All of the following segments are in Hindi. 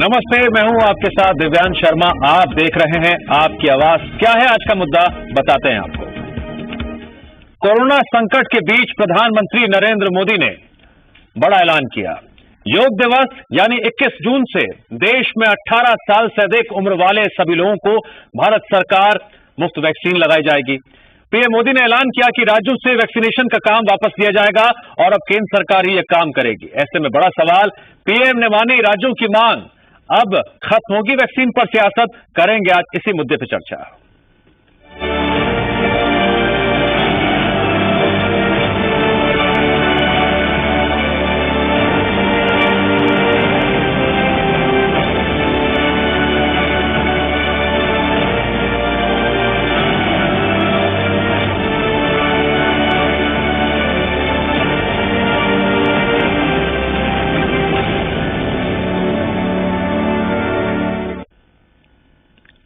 नमस्ते, मैं हूं आपके साथ दिव्यांश शर्मा। आप देख रहे हैं आपकी आवाज। क्या है आज का मुद्दा, बताते हैं आपको। कोरोना संकट के बीच प्रधानमंत्री नरेंद्र मोदी ने बड़ा ऐलान किया। योग दिवस यानी 21 जून से देश में 18 साल से अधिक उम्र वाले सभी लोगों को भारत सरकार मुफ्त वैक्सीन लगाई जाएगी। पीएम मोदी ने ऐलान किया कि राज्यों से वैक्सीनेशन का काम वापस लिया जाएगा और अब केंद्र सरकार ही यह काम करेगी। ऐसे में बड़ा सवाल, पीएम ने मानी राज्यों की मांग, अब खत्म होगी वैक्सीन पर सियासत? करेंगे आज इसी मुद्दे पर चर्चा।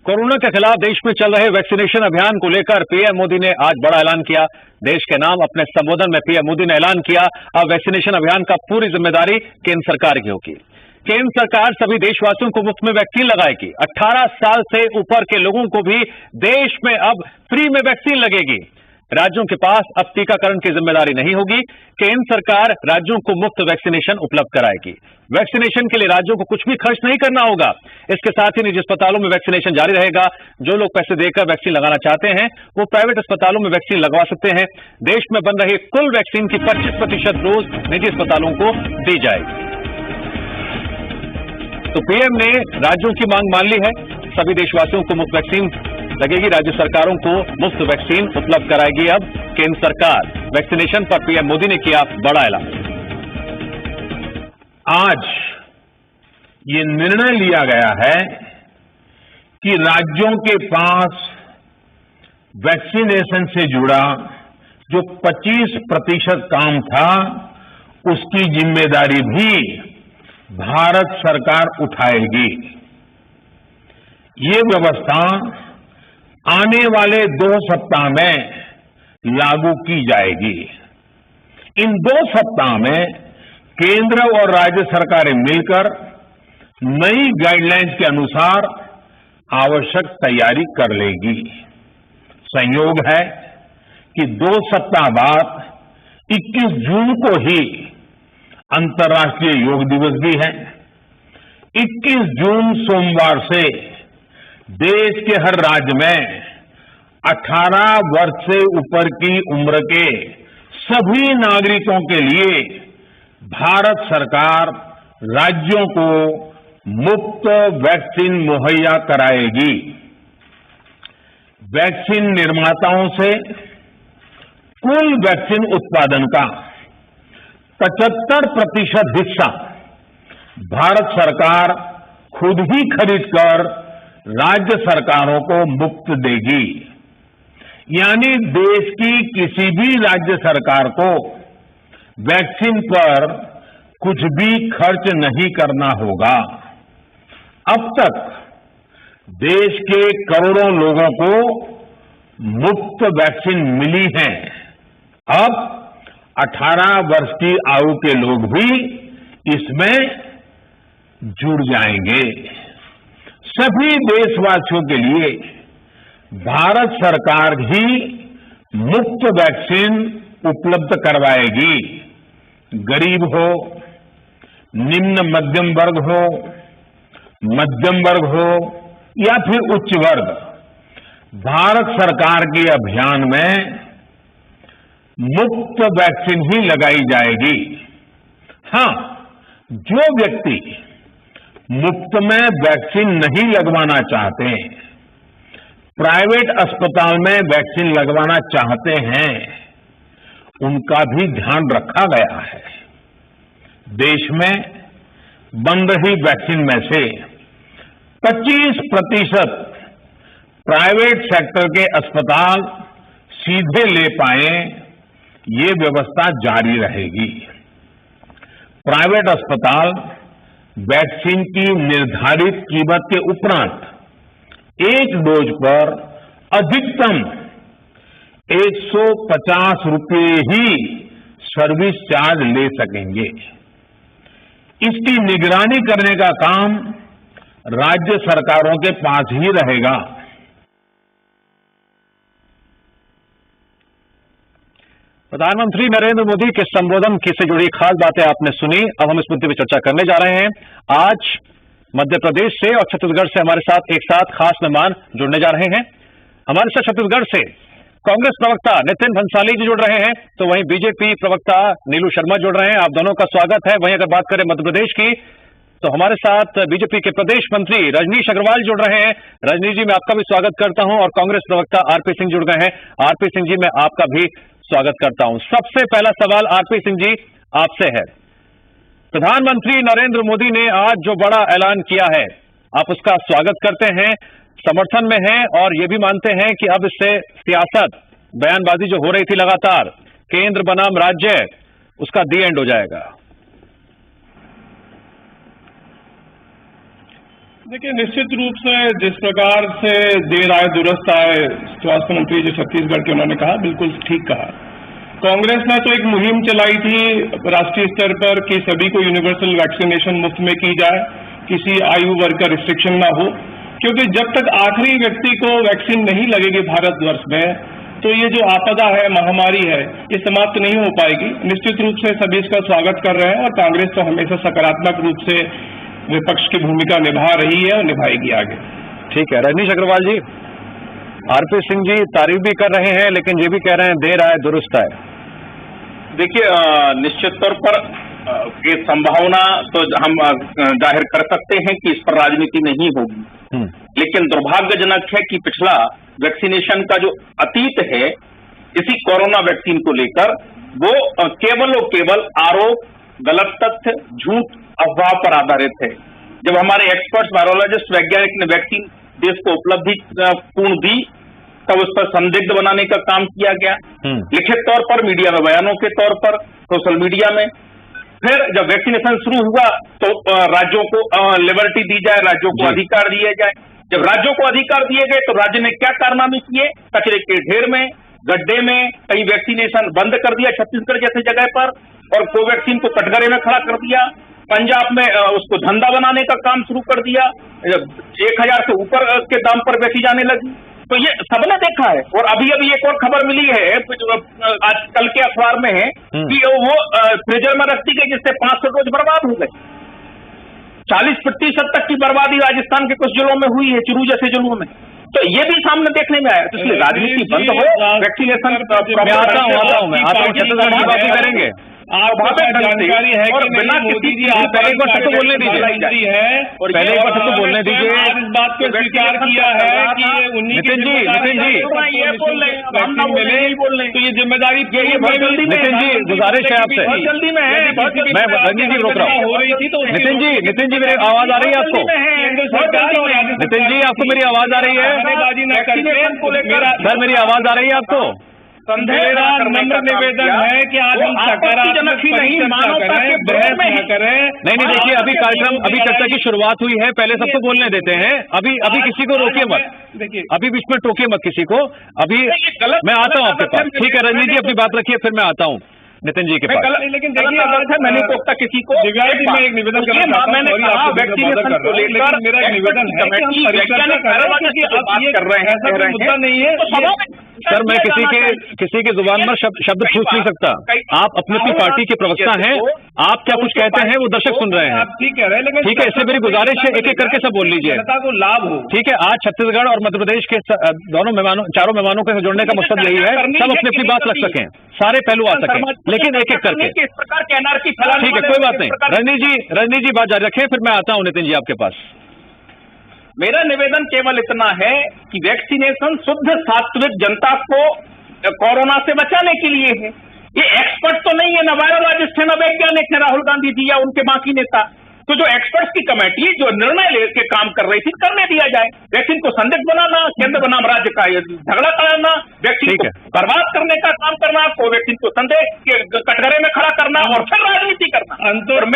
कोरोना के खिलाफ देश में चल रहे वैक्सीनेशन अभियान को लेकर पीएम मोदी ने आज बड़ा ऐलान किया। देश के नाम अपने संबोधन में पीएम मोदी ने ऐलान किया, अब वैक्सीनेशन अभियान का पूरी जिम्मेदारी केंद्र सरकार की होगी। केंद्र सरकार सभी देशवासियों को मुफ्त में वैक्सीन लगाएगी। 18 साल से ऊपर के लोगों को भी देश में अब फ्री में वैक्सीन लगेगी। राज्यों के पास अब टीकाकरण की जिम्मेदारी नहीं होगी। केंद्र सरकार राज्यों को मुफ्त वैक्सीनेशन उपलब्ध कराएगी। वैक्सीनेशन के लिए राज्यों को कुछ भी खर्च नहीं करना होगा। इसके साथ ही निजी अस्पतालों में वैक्सीनेशन जारी रहेगा। जो लोग पैसे देकर वैक्सीन लगाना चाहते हैं वो प्राइवेट अस्पतालों में वैक्सीन लगवा सकते हैं। देश में बन रही कुल वैक्सीन की 25% डोज निजी अस्पतालों को दी जाएगी। तो पीएम ने राज्यों की मांग मान ली है। सभी देशवासियों को मुफ्त वैक्सीन लगेगी। राज्य सरकारों को मुफ्त वैक्सीन उपलब्ध कराएगी अब केंद्र सरकार। वैक्सीनेशन पर पीएम मोदी ने किया बड़ा ऐलान। आज ये निर्णय लिया गया है कि राज्यों के पास वैक्सीनेशन से जुड़ा जो 25% काम था उसकी जिम्मेदारी भी भारत सरकार उठाएगी। ये व्यवस्था आने वाले 2 सप्ताह में लागू की जाएगी। इन 2 सप्ताह में केंद्र और राज्य सरकारें मिलकर नई गाइडलाइंस के अनुसार आवश्यक तैयारी कर लेगी। संयोग है कि 2 सप्ताह बाद 21 जून को ही अंतर्राष्ट्रीय योग दिवस भी है। 21 जून सोमवार से देश के हर राज्य में 18 वर्ष से ऊपर की उम्र के सभी नागरिकों के लिए भारत सरकार राज्यों को मुफ्त वैक्सीन मुहैया कराएगी। वैक्सीन निर्माताओं से कुल वैक्सीन उत्पादन का 75% हिस्सा भारत सरकार खुद ही खरीदकर राज्य सरकारों को मुफ्त देगी। यानी देश की किसी भी राज्य सरकार को वैक्सीन पर कुछ भी खर्च नहीं करना होगा। अब तक देश के करोड़ों लोगों को मुफ्त वैक्सीन मिली है। अब 18 वर्ष की आयु के लोग भी इसमें जुड़ जाएंगे। सभी देशवासियों के लिए भारत सरकार ही मुफ्त वैक्सीन उपलब्ध करवाएगी। गरीब हो, निम्न मध्यम वर्ग हो, मध्यम वर्ग हो या फिर उच्च वर्ग, भारत सरकार के अभियान में मुफ्त वैक्सीन ही लगाई जाएगी। हां, जो व्यक्ति मुफ्त में वैक्सीन नहीं लगवाना चाहते, प्राइवेट अस्पताल में वैक्सीन लगवाना चाहते हैं, उनका भी ध्यान रखा गया है। देश में बन रही वैक्सीन में से 25% प्राइवेट सेक्टर के अस्पताल सीधे ले पाए, ये व्यवस्था जारी रहेगी। प्राइवेट अस्पताल वैक्सीन की निर्धारित कीमत के उपरांत एक डोज पर अधिकतम 150 रुपये ही सर्विस चार्ज ले सकेंगे। इसकी निगरानी करने का काम राज्य सरकारों के पास ही रहेगा। प्रधानमंत्री नरेंद्र मोदी के संबोधन से जुड़ी खास बातें आपने सुनी। अब हम इस मुद्दे पर चर्चा करने जा रहे हैं। आज मध्य प्रदेश से और छत्तीसगढ़ से हमारे साथ एक साथ खास मेहमान जुड़ने जा रहे हैं। हमारे साथ छत्तीसगढ़ से कांग्रेस प्रवक्ता नितिन भंसाली जी जुड़ रहे हैं, तो वहीं बीजेपी प्रवक्ता नीलू शर्मा जुड़ रहे हैं। आप दोनों का स्वागत है। वहीं अगर बात करें मध्य प्रदेश की, तो हमारे साथ बीजेपी के प्रदेश मंत्री रजनीश अग्रवाल जुड़ रहे हैं। रजनीश जी, मैं आपका भी स्वागत करता हूं और कांग्रेस प्रवक्ता आरपी सिंह जुड़ गए हैं। आरपी सिंह जी, मैं आपका भी स्वागत करता हूं। सबसे पहला सवाल आरपी सिंह जी आपसे है। प्रधानमंत्री नरेंद्र मोदी ने आज जो बड़ा ऐलान किया है, आप उसका स्वागत करते हैं, समर्थन में हैं और ये भी मानते हैं कि अब इससे सियासत, बयानबाजी जो हो रही थी लगातार केंद्र बनाम राज्य, उसका दी एंड हो जाएगा। देखिए, निश्चित रूप से जिस प्रकार से देर आए दुरुस्त आए स्वास्थ्य मंत्री जो छत्तीसगढ़ के, उन्होंने कहा, बिल्कुल ठीक कहा। कांग्रेस ने तो एक मुहिम चलाई थी राष्ट्रीय स्तर पर कि सभी को यूनिवर्सल वैक्सीनेशन मुफ्त में की जाए, किसी आयु वर्ग का रिस्ट्रिक्शन ना हो, क्योंकि जब तक आखिरी व्यक्ति को वैक्सीन नहीं लगेगी भारतवर्ष में, तो ये जो आपदा है, महामारी है, ये समाप्त नहीं हो पाएगी। निश्चित रूप से सभी इसका स्वागत कर रहे हैं और कांग्रेस तो हमेशा सकारात्मक रूप से विपक्ष की भूमिका निभा रही है और निभाएगी आगे। ठीक है रजनीश अग्रवाल जी, आरपी सिंह जी तारीफ भी कर रहे हैं लेकिन ये भी कह रहे हैं देर आए दुरुस्त आए। देखिए, निश्चित तौर पर ये संभावना तो हम जाहिर कर सकते हैं कि इस पर राजनीति नहीं होगी, लेकिन दुर्भाग्यजनक है कि पिछला वैक्सीनेशन का जो अतीत है इसी कोरोना वैक्सीन को लेकर, वो केवल और केवल आरोप, गलत तथ्य, झूठ, अफवाह पर आधारित है। जब हमारे एक्सपर्ट्स, वायरोलॉजिस्ट, वैज्ञानिक ने वैक्सीन देश को उपलब्धि पूर्ण दी, तब उस पर संदिग्ध बनाने का काम किया गया, लिखित तौर पर, मीडिया में बयानों के तौर पर, सोशल मीडिया में। फिर जब वैक्सीनेशन शुरू हुआ तो राज्यों को लिबर्टी दी जाए, राज्यों को अधिकार दिए जाए। जब राज्यों को अधिकार दिए गए तो राज्य ने क्या कारनामे किए? कचरे के ढेर में, गड्ढे में कहीं वैक्सीनेशन बंद कर दिया छत्तीसगढ़ जैसे जगह पर, और कोवैक्सीन को कटघरे में खड़ा कर दिया। पंजाब में उसको धंधा बनाने का काम शुरू कर दिया, 1000 से ऊपर के दाम पर बेची जाने लगी। तो ये सबने देखा है। और अभी एक और खबर मिली है, आज कल के अखबार में है कि वो फ्रीजर में रखती गई, जिससे 500 डोज बर्बाद हो गए। 40% तक की बर्बादी राजस्थान के कुछ जिलों में हुई है, चुरू जैसे जिलों में। तो ये भी सामने देखने में आया। तो इसलिए राजनीति बंद हो, वैक्सीनेशन मैं आता हूँ छत्तीसगढ़ की बात करेंगे। आपको जानकारी है कि बिना किसी की पहले एक बार सबको बोलने दीजिए और पहले एक बार सबको बोलने दीजिए। इस बात को स्वीकार किया है कि ये उन्हीं की नितिन जी, तो ये जिम्मेदारी नितिन जी, गुजारिश है आपसे, जल्दी में है। मैं रंजीत जी रोक रहा हूँ। हो रही थी तो नितिन जी मेरी आवाज आ रही है आपको? नितिन जी, आपको मेरी आवाज आ रही है? सर, मेरी आवाज आ रही है आपको? मेरा नम्र निवेदन है कि आज हम सकारात्मक मानवता के बहस न करें। नहीं, देखिए, अभी कार्यक्रम, अभी चर्चा की शुरुआत हुई है, पहले सबको बोलने देते हैं। अभी किसी को रोकिए मत, देखिए, अभी बीच में टोकिए मत किसी को। अभी मैं आता हूँ आपके पास। ठीक है रजनीश जी, अपनी बात रखिए, फिर मैं आता हूँ नितिन जी के पास। लेकिन देखिए, मैंने टोकता किसी को, दिव्या जी, मैं एक निवेदन करना चाहता हूँ। मैंने कहा वैक्सीनेशन को लेकर मेरा एक निवेदन है कि हम परिचर्चा कर रहे हैं, ऐसा कोई मुद्दा नहीं है। सर, मैं किसी के जुबान पर शब्द पूछ नहीं सकता। आप अपनी पार्टी के प्रवक्ता हैं, आप क्या कुछ कहते हैं वो दर्शक सुन रहे हैं। आप ठीक कह रहे हैं, लेकिन ठीक है, इससे मेरी गुजारिश है, एक एक करके सब बोल लीजिए, जनता को लाभ हो। ठीक है, आज छत्तीसगढ़ और मध्य प्रदेश के दोनों मेहमानों, चारों मेहमानों के जुड़ने का मकसद यही है, सब अपनी अपनी बात रख सकें, सारे पहलू आ सकें, लेकिन एक एक करके। ठीक है, कोई बात नहीं। रजनीश जी बात जारी रखें, फिर मैं आता हूँ नितिन जी आपके पास। मेरा निवेदन केवल इतना है कि वैक्सीनेशन शुद्ध सात्विक जनता को कोरोना से बचाने के लिए है। ये एक्सपर्ट तो नहीं है, न वायरोलॉजिस्ट है, न वैज्ञानिक है राहुल गांधी जी या उनके बाकी नेता। तो जो एक्सपर्ट्स की कमेटी जो निर्णय लेके काम कर रही थी, करने दिया जाए। वैक्सीन को संदिग्ध बनाना, केंद्र बनाम राज्य का झगड़ा कराना, वैक्सीन को बर्बाद करने का काम करना, कोवैक्सीन को संदेह के कटघरे में खड़ा करना और फिर राजनीति करना।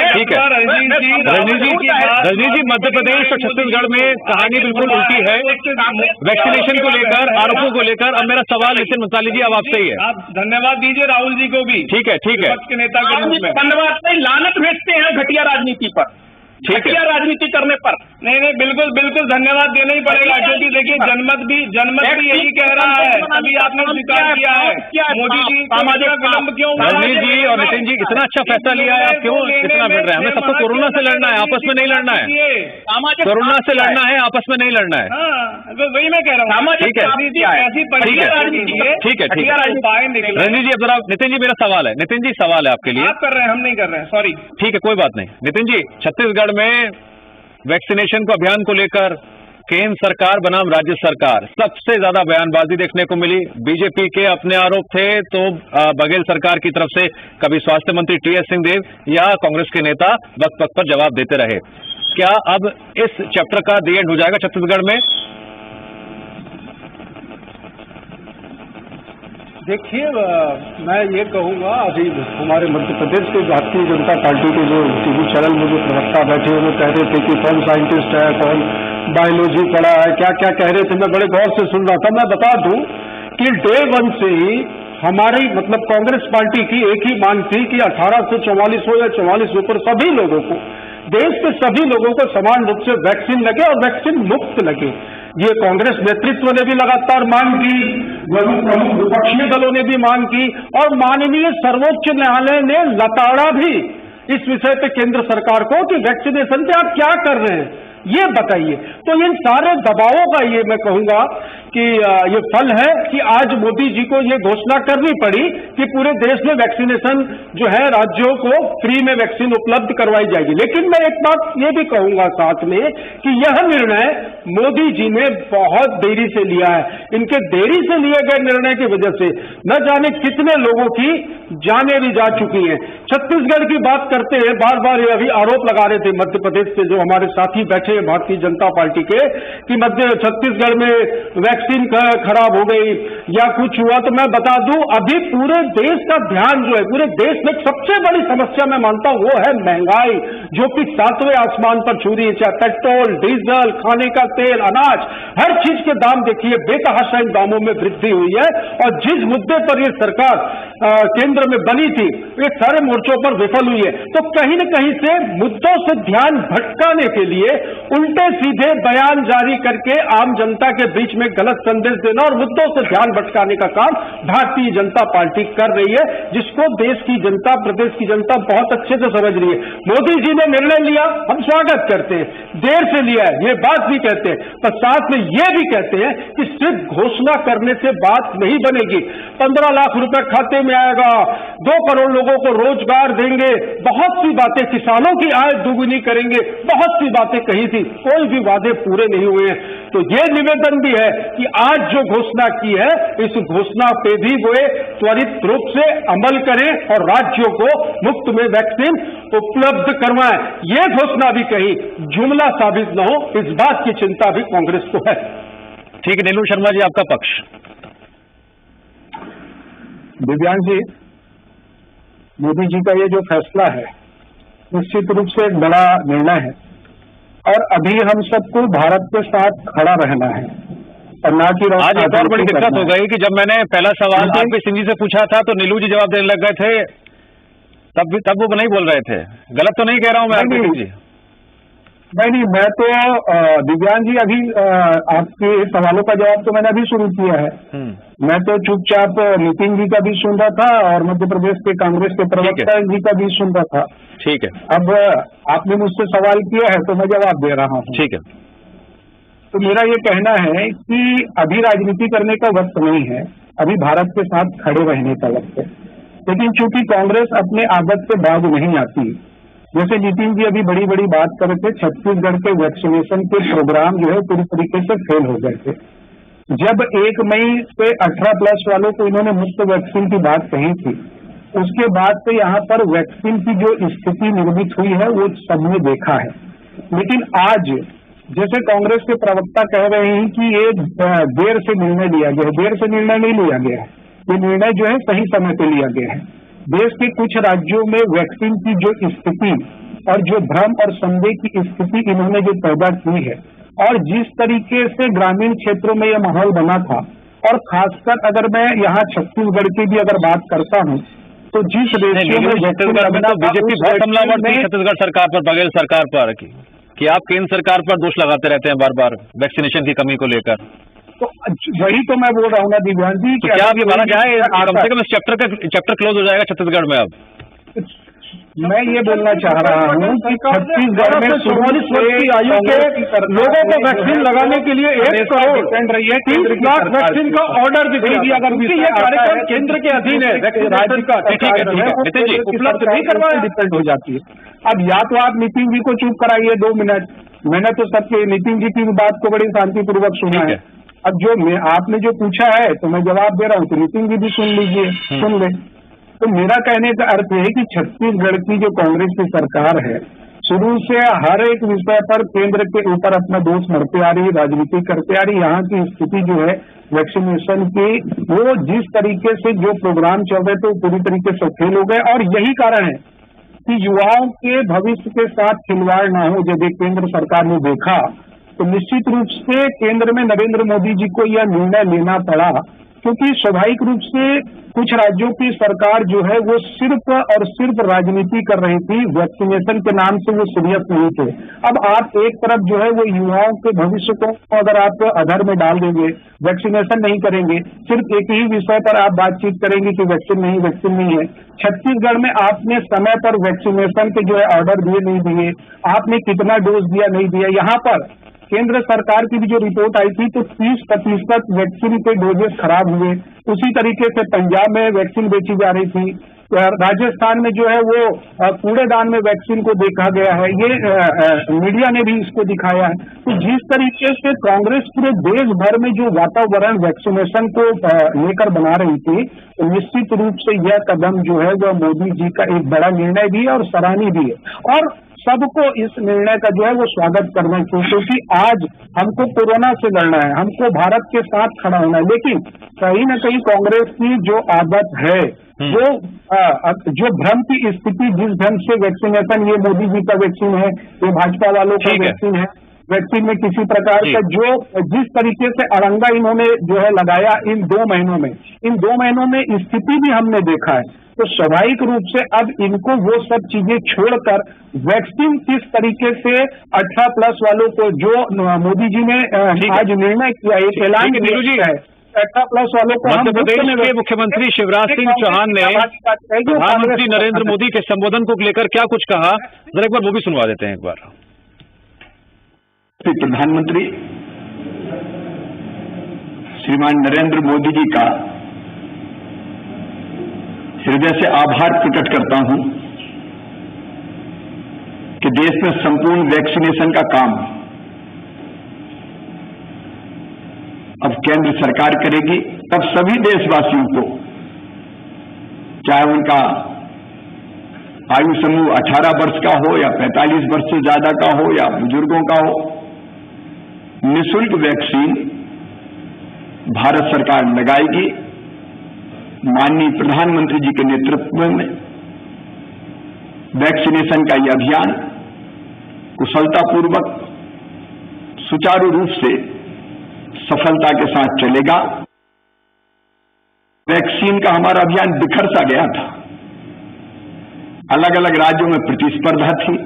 ठीक है रजनीश जी, मध्य प्रदेश और छत्तीसगढ़ में कहानी बिल्कुल उल्टी है वैक्सीनेशन को लेकर, आरोपों को लेकर। अब मेरा सवाल नितिन भंसाली जी अब आपसे ही है। आप धन्यवाद दीजिए राहुल जी को भी। ठीक है, विपक्ष के नेता के रूप में धन्यवाद नहीं, लानत भेजते हैं घटिया राजनीति पर। ठीक है। घटिया राजनीति करने पर नहीं, बिल्कुल बिल्कुल धन्यवाद देना ही पड़ेगा, क्योंकि देखिए जनमत भी यही कह रहा है, तभी आपने स्वीकार किया है। मोदी जी सामाजिक विलंब क्यों हुआ? रजनीश जी और नितिन जी, इतना अच्छा फैसला लिया है, आप क्यों इतना लड़ रहे हैं? हमें सबको कोरोना से लड़ना है, आपस में नहीं लड़ना है। सामाजिक कोरोना से लड़ना है, आपस में नहीं लड़ना है। हाँ, तो वही मैं कह रहा हूँ। सामाजिक ठीक है। ऐसी राजनीति है, ठीक है, ठीक है। उपाय निकले। रजनीश जी, अब जरा नितिन जी, मेरा सवाल है, नितिन जी सवाल है आपके लिए। आप कर रहे हैं, हम नहीं कर रहे हैं, सॉरी। ठीक है, कोई बात नहीं। नितिन जी, छत्तीसगढ़ में वैक्सीनेशन को अभियान को लेकर केंद्र सरकार बनाम राज्य सरकार सबसे ज्यादा बयानबाजी देखने को मिली। बीजेपी के अपने आरोप थे तो बघेल सरकार की तरफ से कभी स्वास्थ्य मंत्री टीएस सिंहदेव या कांग्रेस के नेता वक्त वक्त पर जवाब देते रहे। क्या अब इस चैप्टर का दी एंड हो जाएगा छत्तीसगढ़ में? देखिए, मैं ये कहूँगा, अभी हमारे मध्य प्रदेश के भारतीय जनता पार्टी के जो टीवी चैनल में जो प्रवक्ता बैठे हुए कह रहे थे कि कौन साइंटिस्ट है, कौन बायोलॉजी पढ़ा है, क्या क्या कह रहे थे, मैं बड़े गौर से सुन रहा था। मैं बता दूं कि डे वन से ही हमारी मतलब कांग्रेस पार्टी की एक ही मांग थी कि 18 से 44 हो या 44 से ऊपर सभी लोगों को, देश के सभी लोगों को समान रूप से वैक्सीन लगे और वैक्सीन मुफ्त लगे। ये कांग्रेस नेतृत्व ने भी लगातार मांग की, प्रमुख विपक्षी दलों ने भी मांग की और माननीय सर्वोच्च न्यायालय ने लताड़ा भी इस विषय पे केंद्र सरकार को कि वैक्सीनेशन पे आप क्या कर रहे हैं, ये बताइए। तो इन सारे दबावों का ये मैं कहूंगा कि ये फल है कि आज मोदी जी को ये घोषणा करनी पड़ी कि पूरे देश में वैक्सीनेशन जो है राज्यों को फ्री में वैक्सीन उपलब्ध करवाई जाएगी। लेकिन मैं एक बात ये भी कहूंगा साथ में कि यह निर्णय मोदी जी ने बहुत देरी से लिया है। इनके देरी से लिए गए निर्णय की वजह से न जाने कितने लोगों की जानें भी जा चुकी हैं। छत्तीसगढ़ की बात करते हैं, बार बार ये अभी आरोप लगा रहे थे मध्य प्रदेश से जो हमारे साथी बैठे भारतीय जनता पार्टी के कि छत्तीसगढ़ में वैक्सीन खराब हो गई या कुछ हुआ। तो मैं बता दूं, अभी पूरे देश का ध्यान जो है, पूरे देश में सबसे बड़ी समस्या मैं मानता हूं वो है महंगाई, जो कि 7वें आसमान पर छू रही है। चाहे पेट्रोल, डीजल, खाने का तेल, अनाज, हर चीज के दाम देखिए बेतहाशाई दामों में वृद्धि हुई है। और जिस मुद्दे पर यह सरकार केंद्र में बनी थी, ये सारे मोर्चों पर विफल हुई है। तो कहीं न कहीं से मुद्दों से ध्यान भटकाने के लिए उल्टे सीधे बयान जारी करके आम जनता के बीच में गलत संदेश देना और मुद्दों से ध्यान भटकाने का काम भारतीय जनता पार्टी कर रही है, जिसको देश की जनता, प्रदेश की जनता बहुत अच्छे से समझ रही है। मोदी जी ने निर्णय लिया, हम स्वागत करते हैं, देर से लिया है ये बात भी कहते हैं, पर साथ में ये भी कहते हैं कि सिर्फ घोषणा करने से बात नहीं बनेगी। 15 लाख रुपए खाते में आएगा, 2 करोड़ लोगों को रोजगार देंगे, बहुत सी बातें, किसानों की आय दोगुनी करेंगे, बहुत सी बातें कही थी, कोई भी वादे पूरे नहीं हुए हैं। तो ये निवेदन भी है कि आज जो घोषणा की है, इस घोषणा पे भी वे त्वरित रूप से अमल करें और राज्यों को मुफ्त में वैक्सीन उपलब्ध करवाएं। ये घोषणा भी कहीं जुमला साबित न हो, इस बात की चिंता भी कांग्रेस को है। ठीक है, नीलू शर्मा जी, आपका पक्ष। दिव्यांग जी, मोदी जी का ये जो फैसला है निश्चित रूप से एक बड़ा निर्णय है और अभी हम सबको भारत के साथ खड़ा रहना है और ना कि आज एक और बड़ी दिक्कत हो गई कि जब मैंने पहला सवाल आरपी सिंह जी से पूछा था तो नीलू जी जवाब देने लग गए थे, तब वो नहीं बोल रहे थे। गलत तो नहीं कह रहा हूं मैं आरपी सिंह जी? नहीं, मैं तो दिव्यांग जी अभी आपके सवालों का जवाब तो मैंने अभी शुरू किया है। मैं तो चुपचाप नितिन जी का भी सुन रहा था और मध्य प्रदेश के कांग्रेस के प्रवक्ता जी का भी सुन रहा था। ठीक है, अब आपने मुझसे सवाल किया है तो मैं जवाब दे रहा हूँ। ठीक है। तो मेरा ये कहना है कि अभी राजनीति करने का वक्त नहीं है, अभी भारत के साथ खड़े रहने का वक्त है। लेकिन चूंकि कांग्रेस अपने आदत से बाज नहीं आती, जैसे नितिन जी अभी बड़ी बड़ी बात कर रहे थे, छत्तीसगढ़ के वैक्सीनेशन के प्रोग्राम जो है पूरी तरीके से फेल हो गए थे। जब 1 मई से 18+ वालों को इन्होंने मुफ्त वैक्सीन की बात कही थी, उसके बाद से यहाँ पर वैक्सीन की जो स्थिति निर्मित हुई है वो सबने देखा है। लेकिन आज जैसे कांग्रेस के प्रवक्ता कह रहे हैं कि ये देर से निर्णय लिया गया है, देर से निर्णय नहीं लिया गया है, ये निर्णय जो है सही समय पे लिया गया है। देश के कुछ राज्यों में वैक्सीन की जो स्थिति और जो भ्रम और संदेह की स्थिति इन्होंने जो पैदा की है और जिस तरीके से ग्रामीण क्षेत्रों में यह माहौल बना था, और खासकर अगर मैं यहाँ छत्तीसगढ़ की भी अगर बात करता हूँ तो जिस रेशियो में छत्तीसगढ़ में तो बीजेपी बहुत हमलावर थी छत्तीसगढ़ सरकार पर, बघेल सरकार पर, कि आप केंद्र सरकार पर दोष लगाते रहते हैं बार बार वैक्सीनेशन की कमी को लेकर। तो वही तो मैं बोल रहा हूँ ना दिव्यांग जी, तो क्या आप ये माना जाए कम से कम इस चैप्टर क्लोज हो जाएगा छत्तीसगढ़ में अब? मैं ये बोलना चाह रहा हूँ कि छत्तीसगढ़ में 44 वर्ष की आयु के लोगों को वैक्सीन लगाने के लिए 1 करोड़ 30 लाख वैक्सीन का ऑर्डर दिखेगी। अगर ये कार्यक्रम केंद्र के अधीन है, राज्य का उपलब्ध नहीं करवाया, डिपेंड हो जाती है। अब या तो आप नितिन जी को चुप कराइए 2 मिनट, मैंने तो सबके नितिन जी की बात को बड़ी शांतिपूर्वक सुना है। अब जो आपने जो पूछा है तो मैं जवाब दे रहा हूँ, तो नितिन जी भी सुन लीजिए, सुन ले। तो मेरा कहने का अर्थ है कि छत्तीसगढ़ की जो कांग्रेस की सरकार है, शुरू से हर एक विषय पर केंद्र के ऊपर अपना दोष मढ़ते आ रही, राजनीति करते आ रही। यहाँ की स्थिति जो है वैक्सीनेशन की, वो जिस तरीके से जो प्रोग्राम चल रहे थे वो पूरी तरीके से फेल हो गए। और यही कारण है कि युवाओं के भविष्य के साथ खिलवाड़ ना हो। जब केंद्र सरकार ने देखा तो निश्चित रूप से केंद्र में नरेंद्र मोदी जी को यह निर्णय लेना पड़ा, क्योंकि स्वाभाविक रूप से कुछ राज्यों की सरकार जो है वो सिर्फ और सिर्फ राजनीति कर रही थी, वैक्सीनेशन के नाम से वो सीरियस नहीं थे। अब आप एक तरफ जो है वो युवाओं के भविष्य को अगर आप अधर में डाल देंगे, वैक्सीनेशन नहीं करेंगे, सिर्फ एक ही विषय पर आप बातचीत करेंगे कि वैक्सीन नहीं है। छत्तीसगढ़ में आपने समय पर वैक्सीनेशन के जो है ऑर्डर दिए नहीं दिए, आपने कितना डोज दिया नहीं दिया। यहाँ पर केंद्र सरकार की भी जो रिपोर्ट आई थी तो 30% वैक्सीन के डोजेस खराब हुए। उसी तरीके से पंजाब में वैक्सीन बेची जा रही थी, राजस्थान में जो है वो कूड़ेदान में वैक्सीन को देखा गया है। ये मीडिया ने भी इसको दिखाया है। तो जिस तरीके से कांग्रेस पूरे देश भर में जो वातावरण वैक्सीनेशन को लेकर बना रही थी, तो निश्चित रूप से यह कदम जो है वह मोदी जी का एक बड़ा निर्णय भी है और सराहनीय भी है। और सबको इस निर्णय का जो है वो स्वागत करना चाहिए, क्योंकि आज हमको कोरोना से लड़ना है, हमको भारत के साथ खड़ा होना है। लेकिन कहीं न कहीं कांग्रेस की जो आदत है, जो भ्रम की स्थिति, जिस ढंग से वैक्सीनेशन, ये मोदी जी का वैक्सीन है, ये भाजपा वालों का वैक्सीन है, वैक्सीन में किसी प्रकार का जो जिस तरीके से अड़ंगा इन्होंने जो है लगाया इन 2 महीनों में स्थिति भी हमने देखा है। तो स्वाभाविक रूप से अब इनको वो सब चीजें छोड़कर वैक्सीन किस तरीके से 18+ वालों को, जो मोदी जी ने आज निर्णय किया, एक ऐलान किया है 18+ वालों को। मध्य प्रदेश के मुख्यमंत्री शिवराज सिंह चौहान ने प्रधानमंत्री नरेंद्र मोदी के संबोधन को लेकर क्या कुछ कहा, जरा एक बार वो भी सुनवा देते हैं एक बार। प्रधानमंत्री श्रीमान नरेंद्र मोदी जी का हृदय से आभार प्रकट करता हूं कि देश में संपूर्ण वैक्सीनेशन का काम अब केंद्र सरकार करेगी। अब सभी देशवासियों को, चाहे उनका आयु समूह 18 वर्ष का हो या 45 वर्ष से ज्यादा का हो या बुजुर्गों का हो, निःशुल्क वैक्सीन भारत सरकार लगाएगी। माननीय प्रधानमंत्री जी के नेतृत्व में वैक्सीनेशन का यह अभियान कुशलतापूर्वक, सुचारू रूप से, सफलता के साथ चलेगा। वैक्सीन का हमारा अभियान बिखर सा गया था, अलग अलग राज्यों में प्रतिस्पर्धा थी।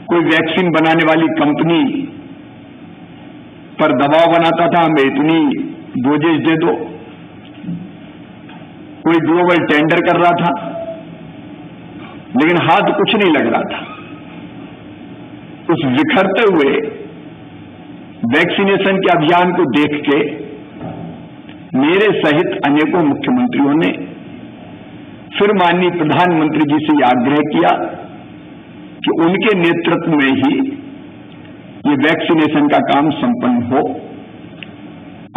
कोई वैक्सीन बनाने वाली कंपनी पर दबाव बनाता था, हमें इतनी डोजेज दे दो। कोई ग्लोबल टेंडर कर रहा था, लेकिन हाथ कुछ नहीं लग रहा था। उस बिखरते हुए वैक्सीनेशन के अभियान को देख के मेरे सहित अनेकों मुख्यमंत्रियों ने फिर माननीय प्रधानमंत्री जी से आग्रह किया कि उनके नेतृत्व में ही ये वैक्सीनेशन का काम संपन्न हो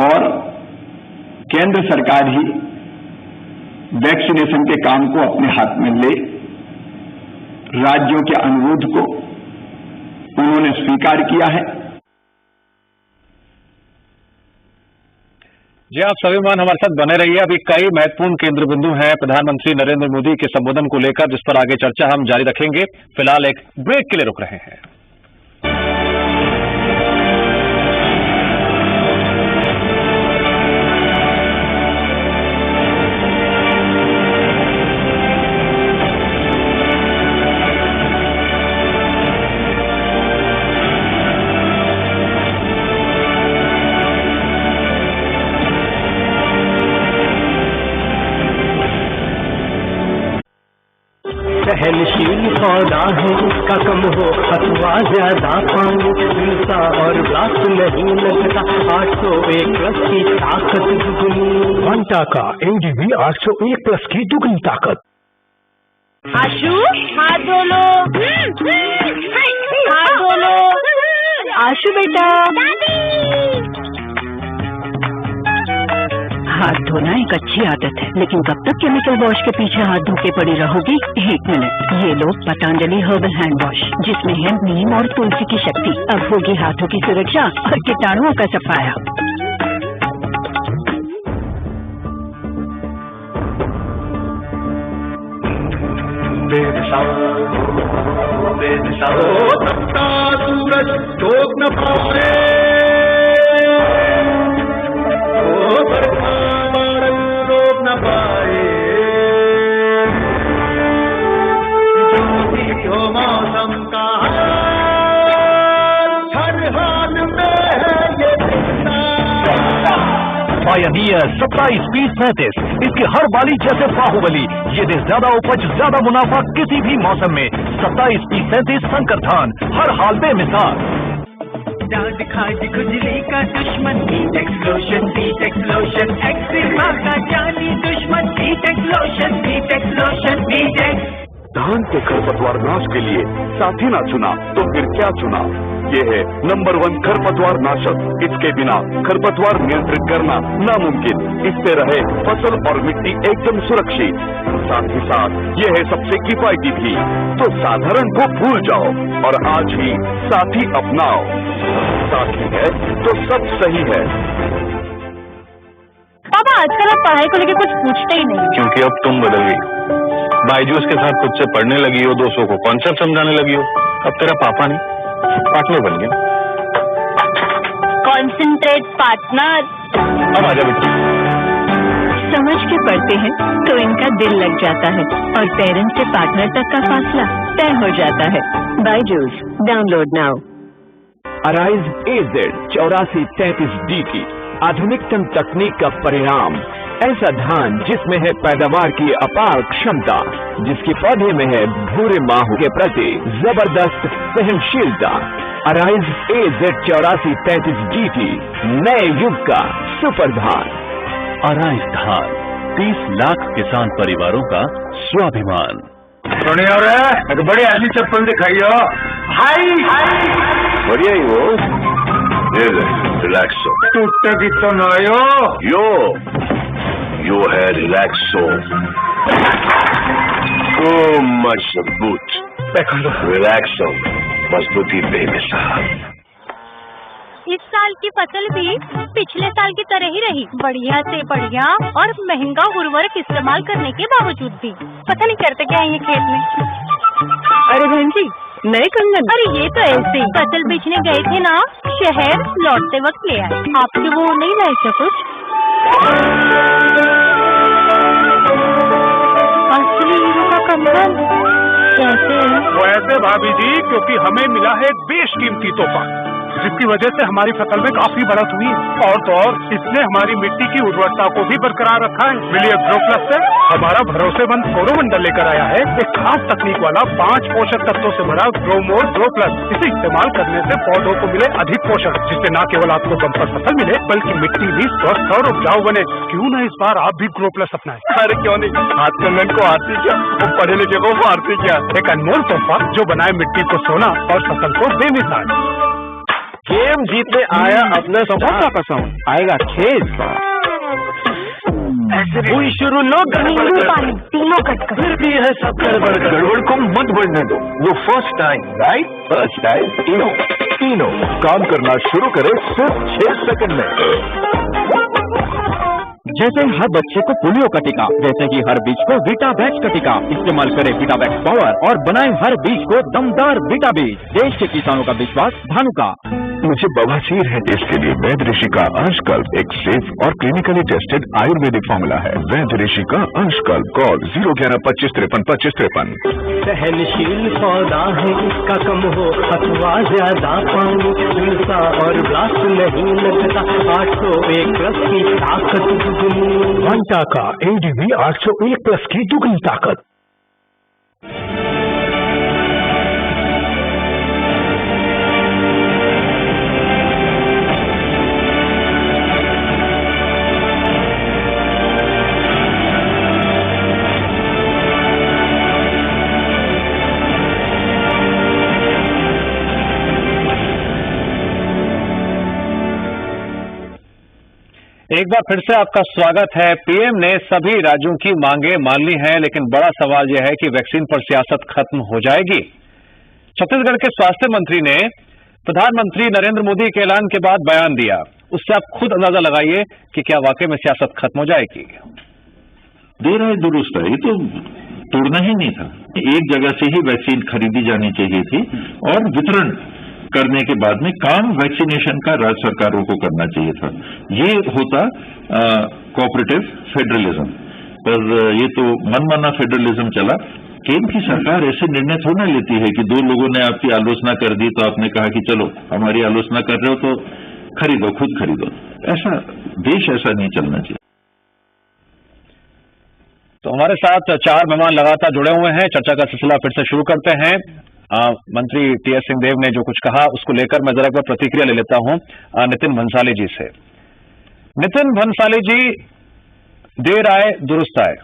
और केंद्र सरकार ही वैक्सीनेशन के काम को अपने हाथ में ले। राज्यों के अनुरोध को उन्होंने स्वीकार किया है। जी, आप सभी मान हमारे साथ बने रहिए। अभी कई महत्वपूर्ण केंद्र बिंदु हैं प्रधानमंत्री नरेंद्र मोदी के संबोधन को लेकर, जिस पर आगे चर्चा हम जारी रखेंगे। फिलहाल एक ब्रेक के लिए रुक रहे हैं। सहनशील पौधा है, इसका कम हो अथवा ज्यादा पानी, हिंसा और ब्लास्ट नहीं लगता, 801+ की ताकत दुगनी। घंटा का एडीबी 801+ की दुगनी ताकत। आशु, हाथ धो लो, हाथ धो लो। आशु बेटा, हाथ धोना एक अच्छी आदत है, लेकिन कब तक केमिकल वॉश के पीछे हाथ धो के पड़ी रहोगी? 1 मिनट। ये लो पतंजलि हर्बल हैंड वॉश, जिसमें है नीम और तुलसी की शक्ति। अब होगी हाथों की सुरक्षा और कीटाणुओं का सफाया। तपता सूरज टोक न पाए, ओ बरखा बादल रोक न पाए, जो मौसम का हर हाल में है ये पायनियर 27-30-35, इसकी हर बाली जैसे बाहुबली, ये दे ज्यादा उपज ज्यादा मुनाफा किसी भी मौसम में। 27-30-35 संकर धान, हर हाल में मिसाल। डांड खाट खुजली का दुश्मन बीटेक्स लोशन, बीटेक्स लोशन, एक्जिमा का जानी दुश्मन बीटेक्स लोशन, बीटेक्स लोशन, बीटेक्स। धान के खरपतवार नाश के लिए साथी ना चुना तो फिर क्या चुना? ये है नंबर 1 खरपतवार नाशक। इसके बिना खरपतवार नियंत्रित करना नामुमकिन। इससे रहे फसल और मिट्टी एकदम सुरक्षित। साथ ही साथ ये है सबसे किफायती भी। तो साधारण को भूल जाओ और आज ही साथी अपनाओ। साथी है तो सब सही है। पापा, आजकल आप पढ़ाई को लेकर कुछ पूछते ही नहीं। क्योंकि अब तुम बदल गई। बायजूस के साथ खुद से पढ़ने लगी हो, दोस्तों को कॉन्सेप्ट समझाने लगी हो। अब तेरा पापा नहीं पार्टनर बन गया। Concentrate partner. अब आजा बेटा। समझ के पढ़ते हैं तो इनका दिल लग जाता है और पेरेंट्स से पार्टनर तक का फासला तय हो जाता है। Byju's, download now. Arise AZ 8433DT आधुनिकतम तकनीक का परिणाम। ऐसा धान जिसमें है पैदावार की अपार क्षमता, जिसके पौधे में है भूरे माहू के प्रति जबरदस्त सहनशीलता। अराइज AZ 8433DT नए युग का सुपर धान। अराइज धान 30 लाख किसान परिवारों का स्वाभिमान। बड़े आली चप्पल दिखाइयो। हाई हाई बढ़िया ही वो। रिलैक्सो टूटते भी तो नायो। यो है रिलैक्सो, मजबूत। रिलैक्सो मजबूती बेमिसाल। इस साल की फसल भी पिछले साल की तरह ही रही, बढ़िया से बढ़िया और महंगा उर्वरक इस्तेमाल करने के बावजूद भी। पता नहीं करते क्या है ये खेत में। अरे बहन जी, नए कंगन। अरे ये तो ऐसे ही फसल बेचने गए थे ना शहर, लौटते वक्त ले आए। आपके वो नहीं रहे क्या कुछ? असली हीरो का कंगन कैसे? वो ऐसे भाभी जी, क्योंकि हमें मिला है बेशकीमती तोहफा, जिसकी वजह से हमारी फसल में काफी बढ़त हुई है। और तो और इसने हमारी मिट्टी की उर्वरता को भी बरकरार रखा है। मिलिए ग्रोप्लस से हमारा भरोसेमंद कोरोमंडल लेकर आया है एक खास तकनीक वाला 5 पोषक तत्वों से भरा ग्रोमोर ग्रोप्लस। इसे इस्तेमाल करने से पौधों को मिले अधिक पोषण, जिससे न केवल आपको बम्पर फसल मिले बल्कि मिट्टी भी स्वस्थ और उपजाऊ बने। क्यों न इस बार आप भी ग्रोप्लस अपनाएं? अरे क्यों नहीं, हाथ कंगन को आती क्या, वो पढ़े लिखे को मारती क्या। एक अनमोल तोहफा जो बनाए मिट्टी को सोना और फसल को बेमिसाल। गेम जीतने आया अपना समोसा का साउंड आएगा खेल। हुई शुरू लोग नींबू पानी तीनों कट फिर भी है सब गड़बड़ को मत बढ़ने दो। वो first time right, first time तीनों काम करना शुरू करे सिर्फ 6 सेकंड में। जैसे हर बच्चे को पोलियो का टीका, जैसे कि हर बीज को वीटावैक्स का टीका। इस्तेमाल करें वीटावैक्स पावर और बनाएं हर बीज को दमदार वीटा बीज। देश के किसानों का विश्वास, भानु का। मुझे बवासीर है, इसके लिए वैद्य ऋषि का अंशकल्प एक सेफ और क्लिनिकली टेस्टेड आयुर्वेदिक फॉर्मूला है। वैद्य ऋषि का अंशकल्प, कॉल 011-2553-2553। सहनशील पौधा है, इसका कम हो अथवा ज्यादा पानी, हिंसा और ब्लास्ट नहीं लगता, 801+ की ताकत दुगनी। घंटा का एडीबी 801+ की दुगनी ताकत। एक बार फिर से आपका स्वागत है। पीएम ने सभी राज्यों की मांगे मान ली हैं, लेकिन बड़ा सवाल यह है कि वैक्सीन पर सियासत खत्म हो जाएगी। छत्तीसगढ़ के स्वास्थ्य मंत्री ने प्रधानमंत्री नरेंद्र मोदी के ऐलान के बाद बयान दिया। उससे आप खुद अंदाजा लगाइए कि क्या वाकई में सियासत खत्म हो जाएगी। देर है दुरुस्त है, ये तो तोड़ना ही नहीं था। एक जगह से ही वैक्सीन खरीदी जानी चाहिए थी और वितरण करने के बाद में काम वैक्सीनेशन का राज्य सरकारों को करना चाहिए था। ये होता कोऑपरेटिव फेडरलिज्म, पर ये तो मनमाना फेडरलिज्म चला। केंद्र की सरकार ऐसे निर्णय थोड़ा लेती है कि दो लोगों ने आपकी आलोचना कर दी तो आपने कहा कि चलो हमारी आलोचना कर रहे हो तो खरीदो, खुद खरीदो। ऐसा देश ऐसा नहीं चलना चाहिए। तो हमारे साथ 4 मेहमान लगातार जुड़े हुए हैं। चर्चा का सिलसिला फिर से शुरू करते हैं। मंत्री टीएस सिंहदेव ने जो कुछ कहा उसको लेकर मैं जरा एक बार प्रतिक्रिया ले लेता हूं नितिन भंसाली जी से। नितिन भंसाली जी, देर आए दुरुस्त आए,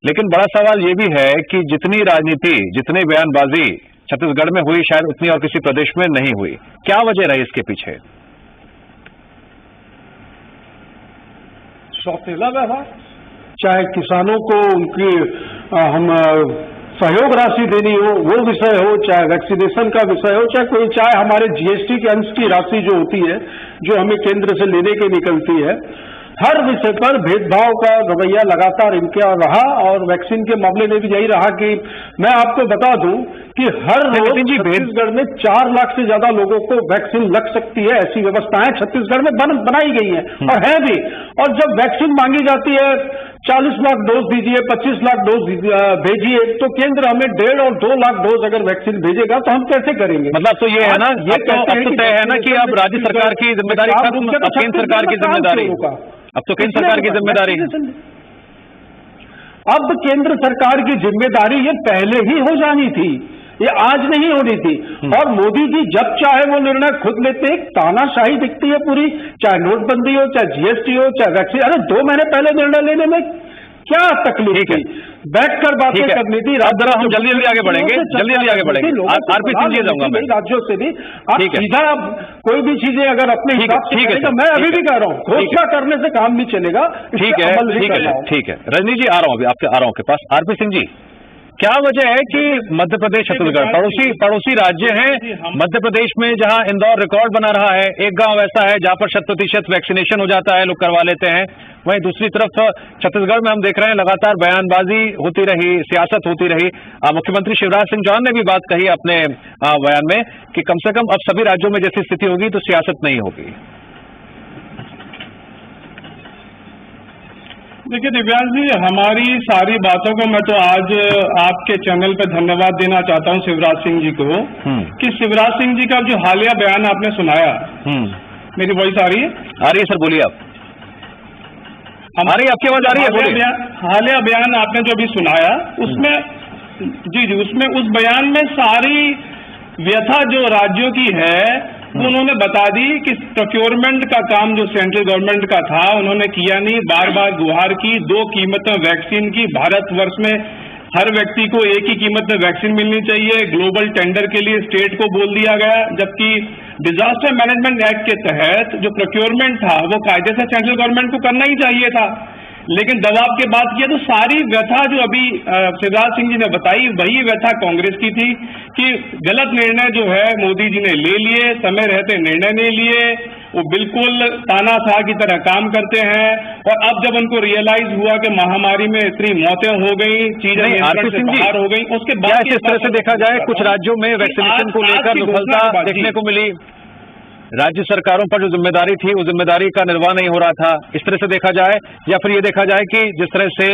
लेकिन बड़ा सवाल यह भी है कि जितनी राजनीति, जितनी बयानबाजी छत्तीसगढ़ में हुई शायद उतनी और किसी प्रदेश में नहीं हुई। क्या वजह रही इसके पीछे? सौतेला व्यवहार, चाहे किसानों को उनकी हम सहयोग राशि देनी हो वो विषय हो, चाहे वैक्सीनेशन का विषय हो, चाहे हमारे जीएसटी के अंश की राशि जो होती है जो हमें केंद्र से लेने की निकलती है, हर विषय पर भेदभाव का रवैया लगातार इनका रहा। और वैक्सीन के मामले में भी यही रहा कि मैं आपको बता दूं कि हर रोज छत्तीसगढ़ में 4 लाख से ज्यादा लोगों को वैक्सीन लग सकती है, ऐसी व्यवस्थाएं छत्तीसगढ़ में बनाई गई हैं और है भी। और जब वैक्सीन मांगी जाती है 40 लाख डोज दीजिए, 25 लाख डोज भेजिए, तो केंद्र हमें 1.5 और 2 लाख डोज अगर वैक्सीन भेजेगा तो हम कैसे करेंगे? मतलब तो ये है ना, ये तो तय है ना कि अब राज्य सरकार की जिम्मेदारी खत्म, अब केंद्र सरकार की जिम्मेदारी, अब तो केंद्र सरकार की जिम्मेदारी है। अब केंद्र सरकार की जिम्मेदारी ये पहले ही हो जानी थी, ये आज नहीं होनी थी। और मोदी जी जब चाहे वो निर्णय खुद लेते, एक तानाशाही दिखती है पूरी, चाहे नोटबंदी हो, चाहे जीएसटी हो, चाहे वैक्सीन। अरे 2 महीने पहले निर्णय लेने में क्या तकलीफ थी? बैठकर बातें करनी थी। अब जरा हम जल्दी आगे बढ़ेंगे, जल्दी आगे बढ़ेंगे। आरपी सिंह जी जाऊंगा मैं, राज्यों से भी आप सीधा कोई भी चीजें अगर अपने हिसाब से करेगा, मैं अभी भी कह रहा हूँ घोषणा करने से काम नहीं चलेगा। ठीक है रजनी जी, आ रहा हूँ अभी आपके पास। आरपी सिंह जी, क्या वजह है कि मध्य प्रदेश छत्तीसगढ़ पड़ोसी राज्य हैं? मध्य प्रदेश में जहां इंदौर रिकॉर्ड बना रहा है, एक गांव ऐसा है जहां पर 100% वैक्सीनेशन हो जाता है, लोग करवा लेते हैं। वहीं दूसरी तरफ छत्तीसगढ़ में हम देख रहे हैं लगातार बयानबाजी होती रही, सियासत होती रही। मुख्यमंत्री शिवराज सिंह चौहान ने भी बात कही अपने बयान में कि कम से कम अब सभी राज्यों में जैसी स्थिति होगी तो सियासत नहीं होगी। देखिए दिव्यांश जी, हमारी सारी बातों को मैं तो आज आपके चैनल पे धन्यवाद देना चाहता हूं शिवराज सिंह जी को कि शिवराज सिंह जी का जो हालिया बयान आपने सुनाया, मेरी वॉइस आ रही है? आ रही है सर, बोलिए आप। हमारी आपकी आवाज आ रही है, बोलिए। हालिया बयान आपने जो अभी सुनाया उसमें जी उसमें उस बयान में सारी व्यथा जो राज्यों की है उन्होंने बता दी कि प्रोक्योरमेंट का काम जो सेंट्रल गवर्नमेंट का था उन्होंने किया नहीं। बार बार गुहार की 2 कीमतों वैक्सीन की, भारतवर्ष में हर व्यक्ति को एक ही कीमत में वैक्सीन मिलनी चाहिए। ग्लोबल टेंडर के लिए स्टेट को बोल दिया गया, जबकि डिजास्टर मैनेजमेंट एक्ट के तहत जो प्रोक्योरमेंट था वो कायदे से सेंट्रल गवर्नमेंट को करना ही चाहिए था, लेकिन दबाव के बाद किया। तो सारी व्यथा जो अभी शिवराज सिंह जी ने बताई वही व्यथा कांग्रेस की थी कि गलत निर्णय जो है मोदी जी ने ले लिए, समय रहते निर्णय नहीं लिए, वो बिल्कुल तानाशाह की तरह काम करते हैं। और अब जब उनको रियलाइज हुआ कि महामारी में इतनी मौतें हो गई, चीजें बाहर हो गई, उसके बाद इस तरह से देखा जाए कुछ राज्यों में वैक्सीनेशन को लेकर विफलता देखने को मिली, राज्य सरकारों पर जो जिम्मेदारी थी उस जिम्मेदारी का निर्वाह नहीं हो रहा था, इस तरह से देखा जाए? या फिर ये देखा जाए कि जिस तरह से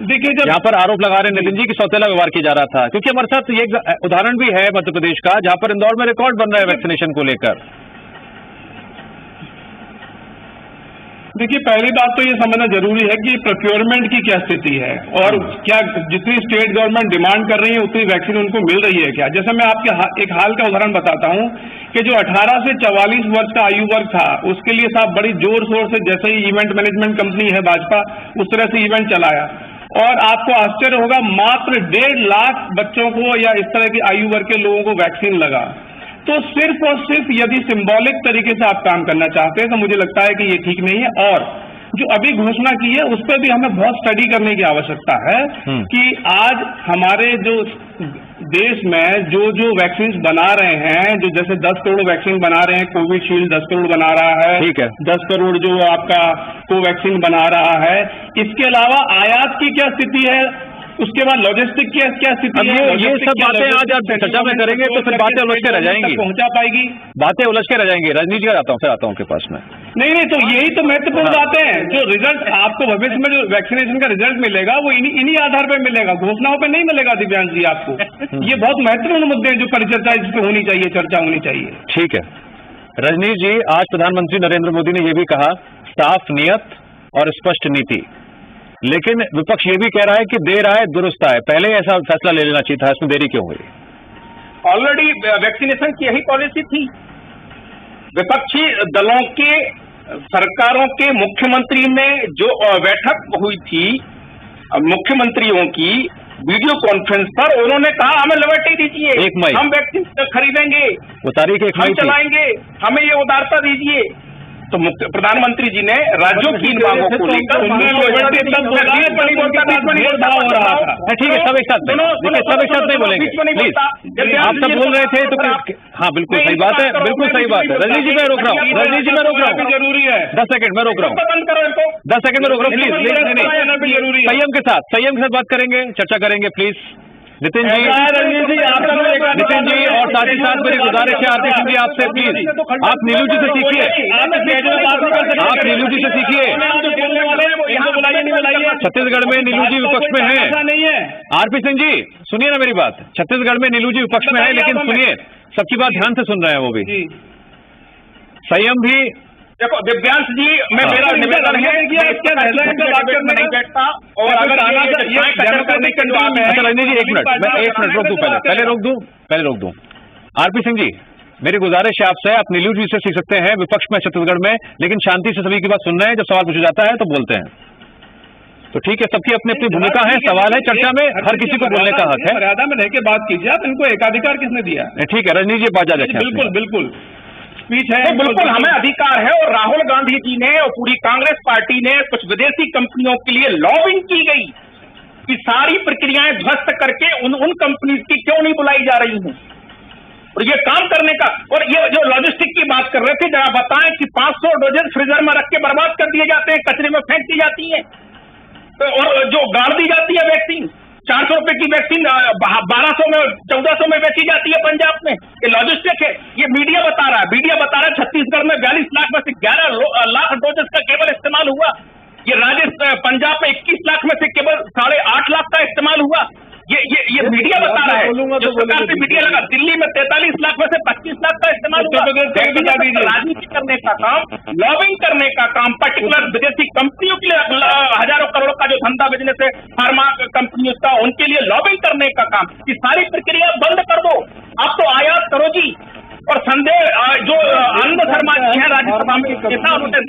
देखिए यहाँ पर आरोप लगा रहे नितिन जी की सौतेला व्यवहार किया जा रहा था, क्योंकि हमारे साथ ये उदाहरण भी है मध्य प्रदेश का जहां पर इंदौर में रिकॉर्ड बन रहा है वैक्सीनेशन को लेकर। देखिए, पहली बात तो ये समझना जरूरी है कि प्रोक्योरमेंट की क्या स्थिति है और क्या जितनी स्टेट गवर्नमेंट डिमांड कर रही है उतनी वैक्सीन उनको मिल रही है क्या। जैसे मैं आपके एक हाल का उदाहरण बताता हूं कि जो 18 से 44 वर्ष का आयु वर्ग था उसके लिए साहब बड़ी जोर शोर से, जैसे ही इवेंट मैनेजमेंट कंपनी है भाजपा, उस तरह से इवेंट चलाया और आपको आश्चर्य होगा मात्र 1.5 लाख बच्चों को या इस तरह की आयु वर्ग के लोगों को वैक्सीन लगा। तो सिर्फ और सिर्फ यदि सिंबॉलिक तरीके से आप काम करना चाहते हैं तो मुझे लगता है कि ये ठीक नहीं है। और जो अभी घोषणा की है उस पर भी हमें बहुत स्टडी करने की आवश्यकता है कि आज हमारे जो देश में जो वैक्सीन बना रहे हैं, जो जैसे 10 करोड़ वैक्सीन बना रहे हैं, कोविशील्ड 10 करोड़ बना रहा है, ठीक है, 10 करोड़ जो आपका कोवैक्सीन बना रहा है, इसके अलावा आयात की क्या स्थिति है, उसके बाद लॉजिस्टिक की क्या स्थिति है, ये सब बातें आज आप चर्चा में करेंगे तो फिर बातें उलझ के रह जाएंगी, पहुंचा पाएगी, बातें उलझ के रह जाएंगी। राजनीति का आता हूँ, फिर आता हूँ के पास में। नहीं, तो यही तो महत्वपूर्ण बातें हैं। जो रिजल्ट आपको भविष्य में जो वैक्सीनेशन का रिजल्ट मिलेगा वो इन्हीं आधार पर मिलेगा, घोषणाओं पर नहीं मिलेगा दिव्यांश जी आपको। ये बहुत महत्वपूर्ण मुद्दे हैं जो परिचर्चा इस पर होनी चाहिए, चर्चा होनी चाहिए। ठीक है रजनीश जी, आज प्रधानमंत्री नरेंद्र मोदी ने यह भी कहा, साफ नियत और स्पष्ट नीति, लेकिन विपक्ष ये भी कह रहा है कि देर आए दुरुस्त आए। पहले ऐसा फैसला ले लेना चाहिए था, इसमें देरी क्यों हुई? ऑलरेडी वैक्सीनेशन की यही पॉलिसी थी। विपक्षी दलों के सरकारों के मुख्यमंत्री ने जो बैठक हुई थी मुख्यमंत्रियों की वीडियो कॉन्फ्रेंस पर, उन्होंने कहा हमें लिबर्टी दीजिए, 1 मई हम वैक्सीन खरीदेंगे, वो तारीख 1 मई हम चलाएंगे, हमें ये उदारता दीजिए। तो प्रधानमंत्री जी ने राज्यों की इन मांगों को लेकर ठीक है, सब एक साथ नहीं बोलेंगे प्लीज। आप सब बोल रहे थे तो हाँ बिल्कुल सही बात है, बिल्कुल सही बात है। रजनीश जी मैं रोक रहा हूँ, रजनीश जी मैं रोक रहा हूँ, जरूरी है 10 सेकंड में रोक रहा हूँ, 10 सेकंड में रोक रहा हूँ प्लीज। नहीं, संयम के साथ बात करेंगे, चर्चा करेंगे प्लीज। नितिन जी, नितिन जी और साथ ही साथ मेरी गुजारिश है आरती सिंह जी आपसे, प्लीज आप नीलू जी से सीखिए, आप नीलू जी से सीखिए। छत्तीसगढ़ में नीलू जी विपक्ष में है, आरपी सिंह जी सुनिए ना मेरी बात, छत्तीसगढ़ में नीलू जी विपक्ष में है, लेकिन सुनिए सबकी बात ध्यान से सुन रहे हैं वो भी। संयम भी देखो दिव्यांश जी, मैं मेरा निवेदन है नहीं बैठता, और अगर रजनी जी 1 मिनट, मैं 1 मिनट रोक दूं, पहले रोक दूं। आरपी सिंह जी मेरी गुजारिश है आपसे, आप नीलू जी से सीख सकते हैं, विपक्ष में छत्तीसगढ़ में, लेकिन शांति से सभी की बात सुन रहे हैं, जब सवाल पूछा जाता है तो बोलते हैं। तो ठीक है, सबकी अपनी अपनी भूमिका है, सवाल है, चर्चा में हर किसी को बोलने का हक है। मर्यादा में रह के बात कीजिए आप, इनको एकाधिकार किसने दिया? ठीक है रजनी जी बाजा रखें। बिल्कुल स्पीच है, तो बिल्कुल हमें अधिकार है। और राहुल गांधी जी ने और पूरी कांग्रेस पार्टी ने कुछ विदेशी कंपनियों के लिए लॉबिंग की गई कि सारी प्रक्रियाएं ध्वस्त करके उन कंपनी की क्यों नहीं बुलाई जा रही हैं, और ये काम करने का। और ये जो लॉजिस्टिक की बात कर रहे थे, जरा बताएं कि 500 डोजेस फ्रीजर में रख के बर्बाद कर दिए जाते हैं, कचरे में फेंक दी जाती है, तो और जो गाड़ दी जाती है वैक्सीन, 400 रुपए की वैक्सीन 1200 में 1400 में बेची जाती है पंजाब में। ये लॉजिस्टिक है, ये मीडिया बता रहा है। छत्तीसगढ़ में 42 लाख में से 11 लाख डोजेस का केवल इस्तेमाल हुआ। ये पंजाब में 21 लाख में से केवल 8.5 लाख का इस्तेमाल हुआ। ये मीडिया बता रहा है, जो सरकार से मीडिया लगा। दिल्ली में 43 लाख में से 25 लाख का इस्तेमाल हुआ। राजनीति करने का काम, लॉबिंग करने का काम, पर्टिकुलर विदेशी कंपनियों के लिए हजारों करोड़ का जो धंधा बिजनेस है फार्मा कंपनियों का, उनके लिए लॉबिंग करने का काम, ये सारी प्रक्रिया बंद कर दो। अब तो आयात करो जी। और संदेह जो आनंद शर्मा जी हैं राज्यसभा में, उन्होंने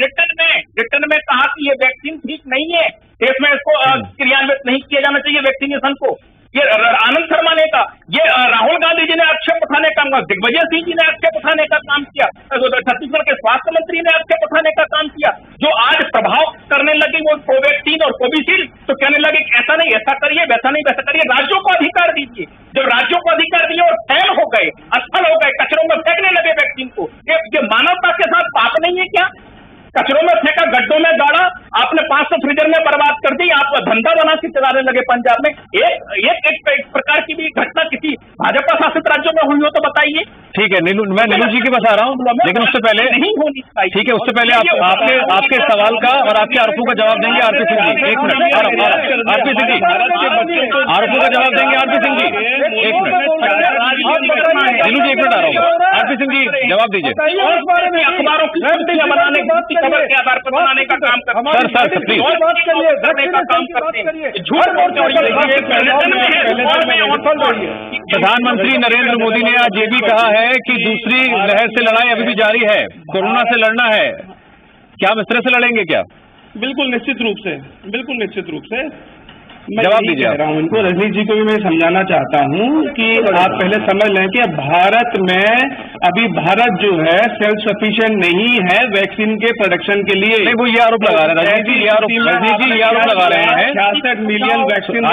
रिटर्न में कहा कि ये वैक्सीन ठीक नहीं है, देश में इसको क्रियान्वित नहीं किया जाना चाहिए वैक्सीनेशन को। ये आनंद शर्मा ने कहा, ये राहुल गांधी जी ने आक्षेप उठाने का काम, दिग्विजय सिंह जी ने आक्षेप उठाने का काम किया, छत्तीसगढ़ के स्वास्थ्य मंत्री ने आक्षेप उठाने का काम किया। जो आज प्रभाव करने लगी वो कोवैक्सीन और कोविशील्ड, तो कहने लगे ऐसा नहीं ऐसा करिए, वैसा नहीं वैसा करिए। राज्यों को अधिकार दीजिए। जब राज्यों को अधिकार दिए और फैल हो गए, असफल हो गए, कचरों में फेंकने लगे वैक्सीन को, ये मानवता के साथ पाप नहीं है क्या? कचरों में फेंका, गड्ढों में गाड़ा, आपने 500 फ्रीजर में बर्बाद कर दी, आप धंधा बना के चलाने लगे पंजाब में। एक प्रकार की भी घटना किसी भाजपा शासित राज्यों में हुई हो तो बताइए। ठीक है, मैं नीलू जी के पास आ रहा हूँ, लेकिन उससे पहले नहीं होनी चाहिए। ठीक है, उससे पहले आपके सवाल का और आपके आरोपों का जवाब देंगे RP Singh ji. 1 minute, RP Singh ji आरोपों का जवाब देंगे आरपी सिंह जी। 1 मिनट नीलू जी, 1 मिनट आ रहा हूँ। आरपी सिंह जी जवाब दीजिए। अखबारों की बनाने खबर के आधार पर बनाने का काम करते हैं। सर प्लीज करने का काम करते हैं, झूठ प्रधानमंत्री नरेंद्र मोदी ने आज ये भी कहा है कि दूसरी लहर से लड़ाई अभी भी जारी है, कोरोना से लड़ना है। क्या हम इस तरह से लड़ेंगे क्या? बिल्कुल निश्चित रूप से जवाब दीजिए आप। उनको रजनीश जी को भी मैं समझाना चाहता हूँ कि आप पहले समझ लें कि भारत में अभी भारत जो है सेल्फ सफिशिएंट नहीं है वैक्सीन के प्रोडक्शन के लिए। नहीं, वो ये आरोप लगा रहे हैं रजनीश जी, ये आरोप लगा रहे हैं 66 मिलियन वैक्सीन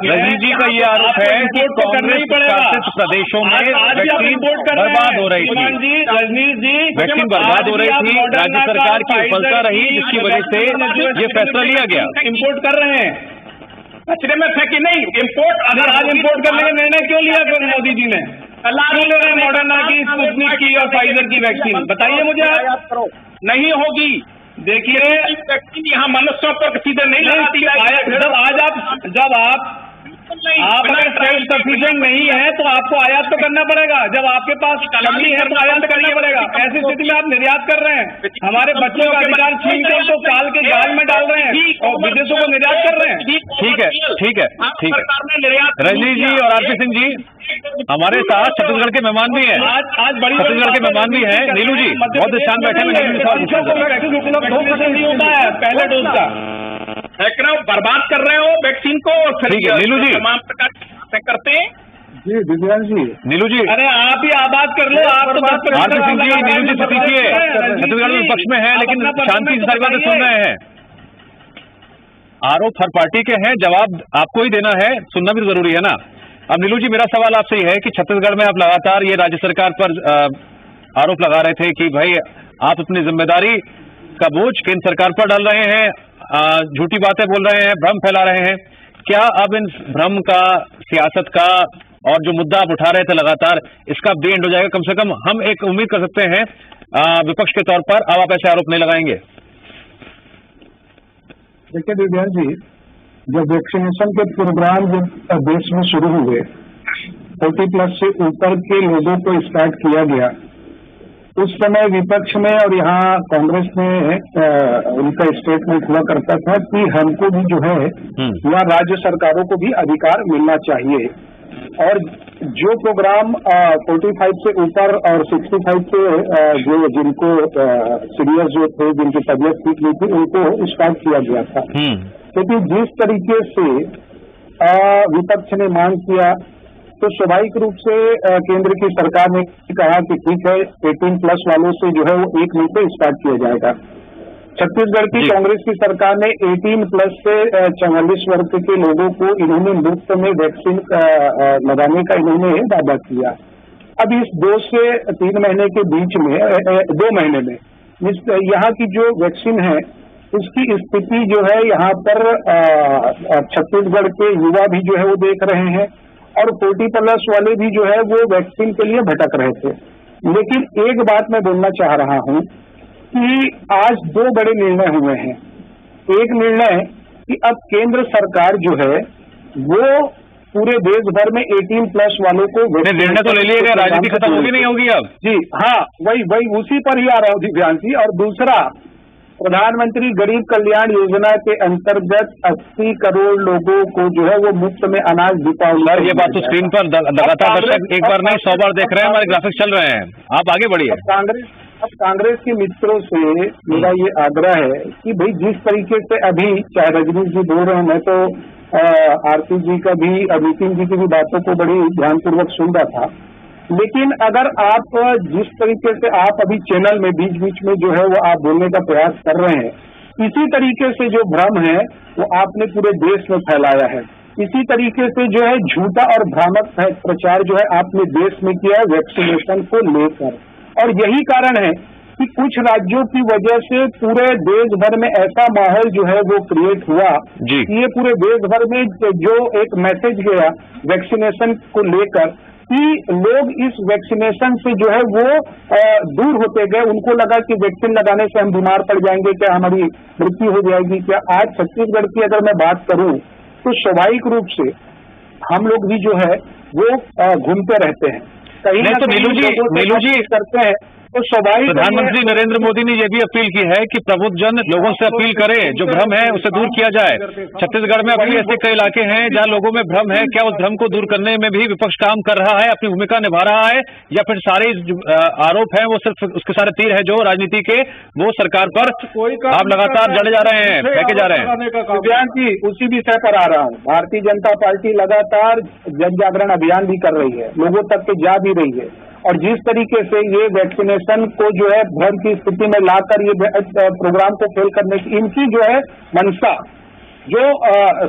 रजनीश जी का ये आरोप है कि कांग्रेस शासित प्रदेशों में वैक्सीन बर्बाद हो रही थी, रजनीश जी वैक्सीन बर्बाद हो रही थी, राज्य सरकार की विफलता रही जिसकी वजह से ये फैसला लिया गया। इम्पोर्ट कर रहे हैं, कचरे में फेंकी नहीं, इम्पोर्ट अगर आज इम्पोर्ट करने का निर्णय क्यों लिया फिर मोदी जी ने? क्यों ले रहे हैं मॉडर्ना की, स्पुतनिक की और फाइजर की वैक्सीन? बताइए मुझे आप। नहीं होगी। देखिए वैक्सीन यहाँ मनुष्यों पर सीधे नहीं लगाती है। जब आप अगर सेल्फ सफिशिएंट नहीं है तो आपको आयात तो करना पड़ेगा। जब आपके पास कमी है तो आयात करना पड़ेगा। ऐसी स्थिति में आप निर्यात कर रहे हैं, हमारे बच्चों का अधिकार छीन के उनको काल के जाल में डाल रहे हैं और विदेशों को निर्यात कर रहे हैं। ठीक है। रजनीश जी और आरपी सिंह जी हमारे साथ छत्तीसगढ़ के मेहमान भी हैं, आज बड़ी छत्तीसगढ़ के मेहमान भी हैं। नीलू जी बहुत शांत बैठे हैं, वैक्सीन उपलब्ध नहीं होता है पहले डोज का। बर्बाद कर रहे हो वैक्सीन को। ठीक है नीलू जी, तमाम प्रकार से करते हैं जी दिव्यांश जी। नीलू जी अरे आप ही आबाद कर लो। आप तो बात कर आरपी सिंह जी, नीलू जी से सीखिए, छत्तीसगढ़ में विपक्ष में है लेकिन शांति से सारी बातें सुन रहे हैं। आरोप हर पार्टी के हैं, जवाब आपको ही देना है, सुनना भी जरूरी है ना। अब नीलू जी मेरा सवाल आपसे ये है कि छत्तीसगढ़ में आप लगातार ये राज्य सरकार पर आरोप लगा रहे थे कि भाई आप अपनी जिम्मेदारी का बोझ केंद्र सरकार पर डाल रहे हैं, झूठी बातें बोल रहे हैं, भ्रम फैला रहे हैं। क्या अब इन भ्रम का, सियासत का और जो मुद्दा आप उठा रहे थे लगातार, इसका अब एंड हो जाएगा? कम से कम हम एक उम्मीद कर सकते हैं विपक्ष के तौर पर अब आप ऐसे आरोप नहीं लगाएंगे? देखिए दिव्यांश जी, जब वैक्सीनेशन के प्रोग्राम जब देश में शुरू हुए, 40+ से ऊपर के लोगों को स्टार्ट किया गया, उस समय विपक्ष में और यहाँ कांग्रेस में उनका स्टेटमेंट हुआ करता था कि हमको भी जो है या राज्य सरकारों को भी अधिकार मिलना चाहिए। और जो प्रोग्राम 45 से ऊपर और 65 से जो जिनको सीनियर जो थे, जिनकी तबीयत ठीक नहीं थी, उनको स्टार्ट किया गया था। क्योंकि जिस तरीके से विपक्ष ने मांग किया तो स्वाभाविक रूप से केंद्र की सरकार ने कहा कि ठीक है 18+ वालों से जो है वो 1 मई से स्टार्ट किया जाएगा। छत्तीसगढ़ की कांग्रेस की सरकार ने 18+ से 44 वर्ष के लोगों को इन्होंने मुफ्त में वैक्सीन लगाने का इन्होंने वादा किया। अब इस 2 से 3 महीने के बीच में 2 महीने में यहाँ की जो वैक्सीन है उसकी स्थिति जो है यहाँ पर छत्तीसगढ़ के युवा भी जो है वो देख रहे हैं और 40+ वाले भी जो है वो वैक्सीन के लिए भटक रहे थे। लेकिन एक बात मैं बोलना चाह रहा हूं कि आज 2 बड़े निर्णय हुए हैं। एक निर्णय कि अब केंद्र सरकार जो है वो पूरे देश भर में 18+ वालों को निर्णय तो ले लिया गया, राजनीति खत्म होगी नहीं होगी अब? जी हाँ, वही उसी पर ही आ रहा हूँ दिव्यांश जी। और दूसरा, प्रधानमंत्री गरीब कल्याण योजना के अंतर्गत 80 करोड़ लोगों को जो है वो मुफ्त में अनाज दीपावली। सर ये बात तो स्क्रीन पर लगातार दर्शक एक बार नहीं 100 बार देख रहे हैं, हमारे ग्राफिक्स चल रहे हैं, आप आगे बढ़िए। कांग्रेस के मित्रों से मेरा ये आग्रह है कि भाई जिस तरीके से अभी चाहे रजनीश जी बोल रहे हैं, मैं तो आरती जी का भी, नितिन जी की भी बातों को बड़ी ध्यानपूर्वक सुन रहा था। लेकिन अगर आप जिस तरीके से आप अभी चैनल में बीच बीच में जो है वो आप बोलने का प्रयास कर रहे हैं, इसी तरीके से जो भ्रम है वो आपने पूरे देश में फैलाया है। इसी तरीके से जो है झूठा और भ्रामक प्रचार जो है आपने देश में किया है वैक्सीनेशन को लेकर। और यही कारण है कि कुछ राज्यों की वजह से पूरे देश भर में ऐसा माहौल जो है वो क्रिएट हुआ कि ये पूरे देश भर में जो एक मैसेज गया वैक्सीनेशन को लेकर कि लोग इस वैक्सीनेशन से जो है वो दूर होते गए। उनको लगा कि वैक्सीन लगाने से हम बीमार पड़ जाएंगे, क्या हमारी मृत्यु हो जाएगी क्या। आज छत्तीसगढ़ की अगर मैं बात करूं तो स्वाभाविक रूप से हम लोग भी जो है वो घूमते रहते हैं, कहीं ना तो नीलू जी करते हैं तो स्वाभाविक प्रधानमंत्री नरेंद्र मोदी ने यह भी अपील की है कि प्रबुद्धजन लोगों से अपील करें, जो भ्रम है उसे दूर किया जाए। छत्तीसगढ़ में अभी ऐसे कई इलाके हैं जहां लोगों में भ्रम है, क्या उस भ्रम को दूर करने में भी विपक्ष काम कर रहा है, अपनी भूमिका निभा रहा है, या फिर सारे आरोप हैं वो सिर्फ उसके सारे तीर है जो राजनीति के वो सरकार पर आप लगातार जड़े जा रहे हैं, फेंके जा रहे हैं? दिव्यांग जी, उसी विषय पर आ रहा हूँ। भारतीय जनता पार्टी लगातार जन जागरण अभियान भी कर रही है, लोगों तक के जा भी रही है, और जिस तरीके से ये वैक्सीनेशन को जो है भ्रम की स्थिति में लाकर ये प्रोग्राम को फेल करने की इनकी जो है मंशा जो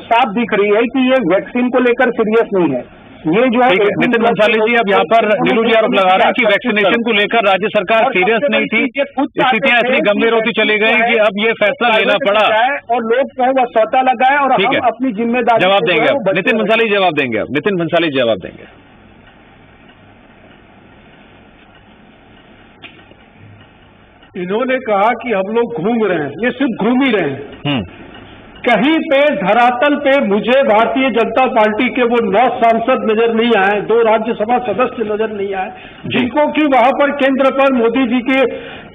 साफ दिख रही है कि ये वैक्सीन को लेकर सीरियस नहीं है। ये जो है नितिन भंसाली जी, अब यहाँ पर नीलू जी आरोप लगा रहे हैं कि वैक्सीनेशन को लेकर राज्य सरकार सीरियस नहीं थी, स्थितियां इतनी गंभीर होती चली गई कि अब ये फैसला लेना पड़ा और लोग जो है वह सौता लगाए और हम अपनी जिम्मेदारी जवाब देंगे। अब नितिन भंसाली जवाब देंगे, अब नितिन भंसाली जवाब देंगे। इन्होंने कहा कि हम लोग घूम रहे हैं, ये सिर्फ घूम ही रहे हैं। कहीं पे धरातल पे मुझे भारतीय जनता पार्टी के वो 9 सांसद नजर नहीं आए, 2 राज्यसभा सदस्य नजर नहीं आए, जिनको कि वहां पर केंद्र पर मोदी जी के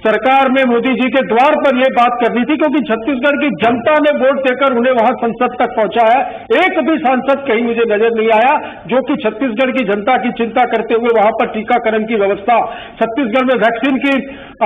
सरकार में मोदी जी के द्वार पर ये बात करनी थी, क्योंकि छत्तीसगढ़ की जनता ने वोट देकर उन्हें वहां संसद तक पहुंचाया। एक भी सांसद कहीं मुझे नजर नहीं आया जो कि छत्तीसगढ़ की जनता की चिंता करते हुए वहां पर टीकाकरण की व्यवस्था, छत्तीसगढ़ में वैक्सीन की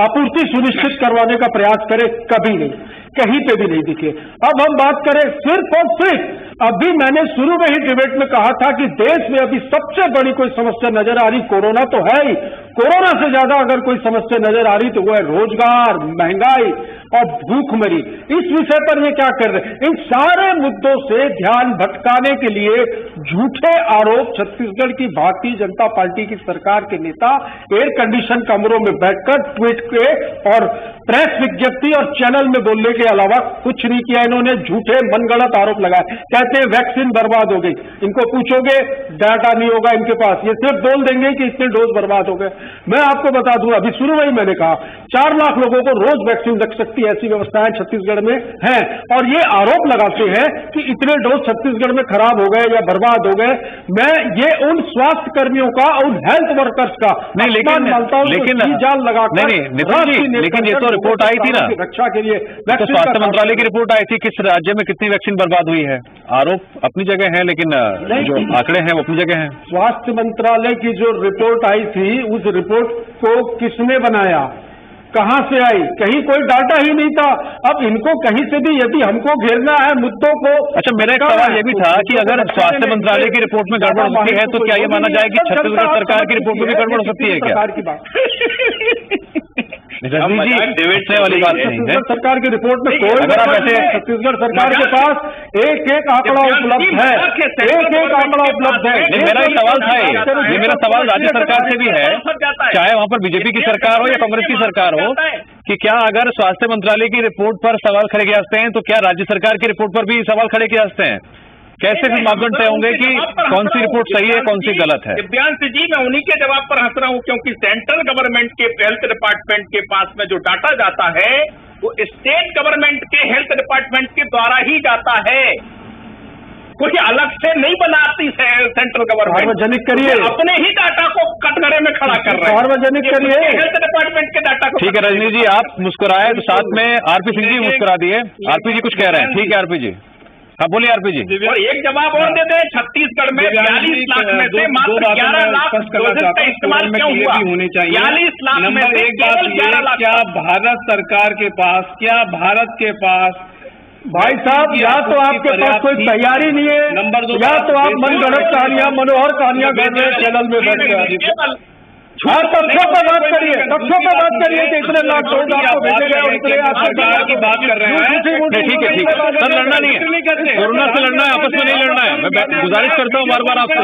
आपूर्ति सुनिश्चित करवाने का प्रयास करे, कभी नहीं, कहीं पे भी नहीं दिखे। अब हम बात करें सिर्फ और सिर्फ, अभी मैंने शुरू में ही डिबेट में कहा था कि देश में अभी सबसे बड़ी कोई समस्या नजर आ रही कोरोना तो है ही, कोरोना से ज्यादा अगर कोई समस्या नजर आ रही तो वो है रोजगार, महंगाई और भूखमरी। इस विषय पर ये क्या कर रहे हैं? इन सारे मुद्दों से ध्यान भटकाने के लिए झूठे आरोप छत्तीसगढ़ की भारतीय जनता पार्टी की सरकार के नेता एयर कंडीशन कमरों में बैठकर ट्वीट के और प्रेस विज्ञप्ति और चैनल में बोलने के अलावा कुछ नहीं किया। इन्होंने झूठे मनगढ़ंत आरोप लगाए, कहते हैं वैक्सीन बर्बाद हो गई। इनको पूछोगे डाटा नहीं होगा इनके पास, ये सिर्फ बोल देंगे कि इतने डोज बर्बाद हो गए। मैं आपको बता दूं, अभी शुरू में ही मैंने कहा 4 लाख लोगों को रोज वैक्सीन लग सकती है, ऐसी व्यवस्थाएं छत्तीसगढ़ में हैं, और ये आरोप लगाते हैं कि इतने डोज छत्तीसगढ़ में खराब हो गए या बर्बाद हो गए। मैं ये उन स्वास्थ्य कर्मियों का, उन हेल्थ वर्कर्स का नहीं, लेकिन जाल लगाकर लेकिन ये तो रिपोर्ट आई थी ना रक्षा के लिए, तो स्वास्थ्य मंत्रालय की रिपोर्ट आई थी किस राज्य में कितनी वैक्सीन बर्बाद हुई है। आरोप अपनी जगह है, लेकिन जो आंकड़े हैं वो अपनी जगह हैं। स्वास्थ्य मंत्रालय की जो रिपोर्ट आई थी, उस रिपोर्ट को किसने बनाया, कहां से आई? कहीं कोई डाटा ही नहीं था। अब इनको कहीं से भी यदि हमको घेरना है मुद्दों को। अच्छा, मेरा एक सवाल ये भी था कि अगर स्वास्थ्य मंत्रालय की रिपोर्ट में गड़बड़ होती है तो क्या ये माना जाए कि छत्तीसगढ़ सरकार की रिपोर्ट में भी गड़बड़ हो सकती है क्या? सरकार की बात डिबेटने वाली बात नहीं है। सरकार की रिपोर्ट में कोई अगर आप ऐसे छत्तीसगढ़ सरकार के पास एक आंकड़ा उपलब्ध है, एक आंकड़ा उपलब्ध है। नहीं, मेरा सवाल था ये मेरा सवाल राज्य सरकार से भी है, चाहे वहां पर बीजेपी की सरकार हो या कांग्रेस की सरकार हो, कि क्या अगर स्वास्थ्य मंत्रालय की रिपोर्ट पर सवाल खड़े किए जाते हैं तो क्या राज्य सरकार की रिपोर्ट पर भी सवाल खड़े किए जाते हैं? कैसे फिर मापदंड तय होंगे कि कौन सी रिपोर्ट सही है, कौन सी गलत है? दिव्यांश जी, मैं उन्हीं के जवाब पर हंस रहा हूं, क्योंकि सेंट्रल गवर्नमेंट के हेल्थ डिपार्टमेंट के पास में जो डाटा जाता है वो स्टेट गवर्नमेंट के हेल्थ डिपार्टमेंट के द्वारा ही जाता है, कोई अलग से नहीं बनाती सेंट्रल गवर्नमेंट। सार्वजनिक करिए, अपने ही डाटा को कटघरे में खड़ा कर रहे हैं। सार्वजनिक करिए हेल्थ डिपार्टमेंट के डाटा को। ठीक है रजनी जी, आप मुस्कुराए तो साथ में आरपी सिंह जी मुस्कुरा दिए। आरपी जी कुछ कह रहे हैं? ठीक है आरपी जी, हाँ बोलिए आरपी जी। और एक जवाब और दे दें, छत्तीसगढ़ में 42 लाख में से मात्र 11 लाख डोजेस का इस्तेमाल क्यों हुआ? 42 लाख में से केवल 11 लाख। क्या भारत सरकार के पास, क्या भारत के पास, भाई साहब, या तो आपके पास कोई तैयारी नहीं है, नंबर 2, या तो आप मनगढ़ंत कहानियां, मनोहर कहानियां कर रहे हैं चैनल में बैठ गए। आप तथ्यों पर बात करिए, तथ्यों पर बात करिए कि इतने लाख डोज आपको भेजे गए और इतने आप सरकार की बात कर रहे हैं। ठीक है सर, लड़ना नहीं है, कोरोना से लड़ना है, आपस में नहीं लड़ना है। मैं गुजारिश करता हूँ बार बार आपसे,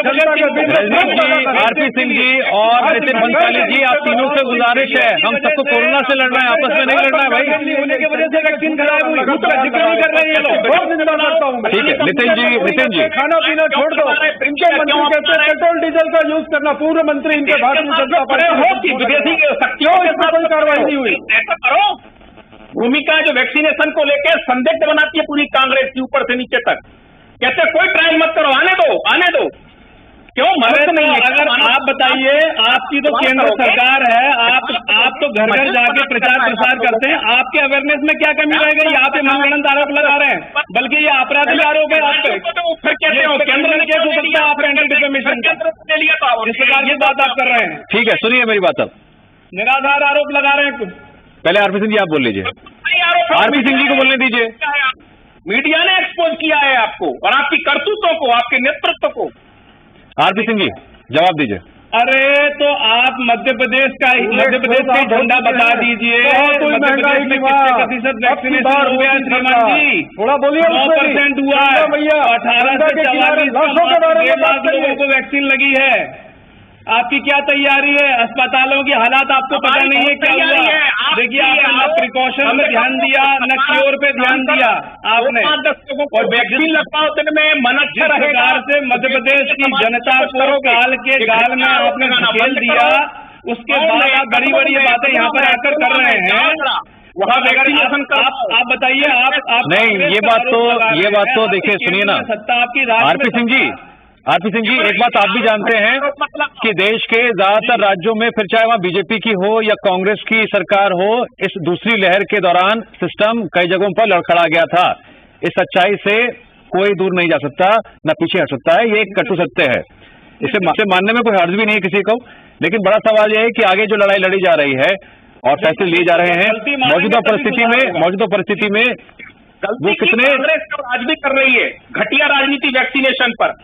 रजनीश जी, आरपी सिंह जी और नितिन भंसाली जी, आप तीनों से गुजारिश है, हम सबको कोरोना से लड़ना है, आपस में नहीं लड़ना है भाई। होने की वजह से वैक्सीन खराब हुई, जिक्र नहीं कर रहे हैं ये लोग। ठीक है नितिन जी, खाना पीना छोड़ दो, इनके मंत्री कहते हैं पेट्रोल डीजल का यूज करना, पूर्व मंत्री इनके भारतीय जनता पार्टी हो कि विदेशी शक्तियों के साथ कोई कार्रवाई नहीं हुई। ऐसा करो, भूमिका जो वैक्सीनेशन को लेकर संदिग्ध बनाती है पूरी कांग्रेस की ऊपर से नीचे तक, कहते कोई ट्रायल मत करो, आने दो। क्यों मदद नहीं है? अगर आप बताइए, आपकी तो केंद्र सरकार है, आप तो घर घर जाके प्रचार प्रसार करते हैं, आपके अवेयरनेस में क्या कमी रह गई? आप ये मनगढ़ंत आरोप लगा रहे हैं, बल्कि ये आपराधिक आरोप है आप पे। फिर कहते हो केंद्र में केस हो सकता है आप एंटी डिफेमेशन का, इस प्रकार की बात आप कर रहे हैं। ठीक है, सुनिए मेरी बात। अब निराधार आरोप लगा रहे हैं। पहले आरपी सिंह जी आप बोल लीजिए। आरपी सिंह जी को बोलने दीजिए। मीडिया ने एक्सपोज किया है आपको और आपकी करतूतों को, आपके नेतृत्व को। आरपी सिंह जी जवाब दीजिए। अरे तो आप मध्य प्रदेश का झंडा बता दीजिए। मध्य प्रदेश में कितने प्रतिशत वैक्सीनेशन हो गया श्रीमान जी? थोड़ा बोलिए। 9% हुआ है। 18 से 44 लाख लोगों को वैक्सीन लगी है। आपकी क्या तैयारी है? अस्पतालों की हालात आपको पता नहीं है क्या हुआ? देखिए, आपने न प्रिकॉशन पे ध्यान दिया, न क्योर पे ध्यान दिया आपने, और वैक्सीन लगवाओ में मनक सरकार से मध्य प्रदेश की जनता को काल के गाल में आपने धकेल दिया। उसके बाद आप बड़ी बड़ी बातें यहाँ पर आकर कर रहे हैं। वहाँ आप बताइए। आप नहीं, ये बात तो देखिए, सुनिए ना सत्ता आपकी। आरपी सिंह जी एक बात आप भी जानते हैं कि देश के ज्यादातर राज्यों में, फिर चाहे वहां बीजेपी की हो या कांग्रेस की सरकार हो, इस दूसरी लहर के दौरान सिस्टम कई जगहों पर लड़खड़ा गया था। इस सच्चाई से कोई दूर नहीं जा सकता, न पीछे हट सकता है। ये एक कटु सत्य है, इसे मानने में कोई हर्ज भी नहीं है किसी को। लेकिन बड़ा सवाल यह है कि आगे जो लड़ाई लड़ी जा रही है और फैसले लिए जा रहे हैं मौजूदा परिस्थिति में वो कितने आज भी कर रही है घटिया राजनीति वैक्सीनेशन पर।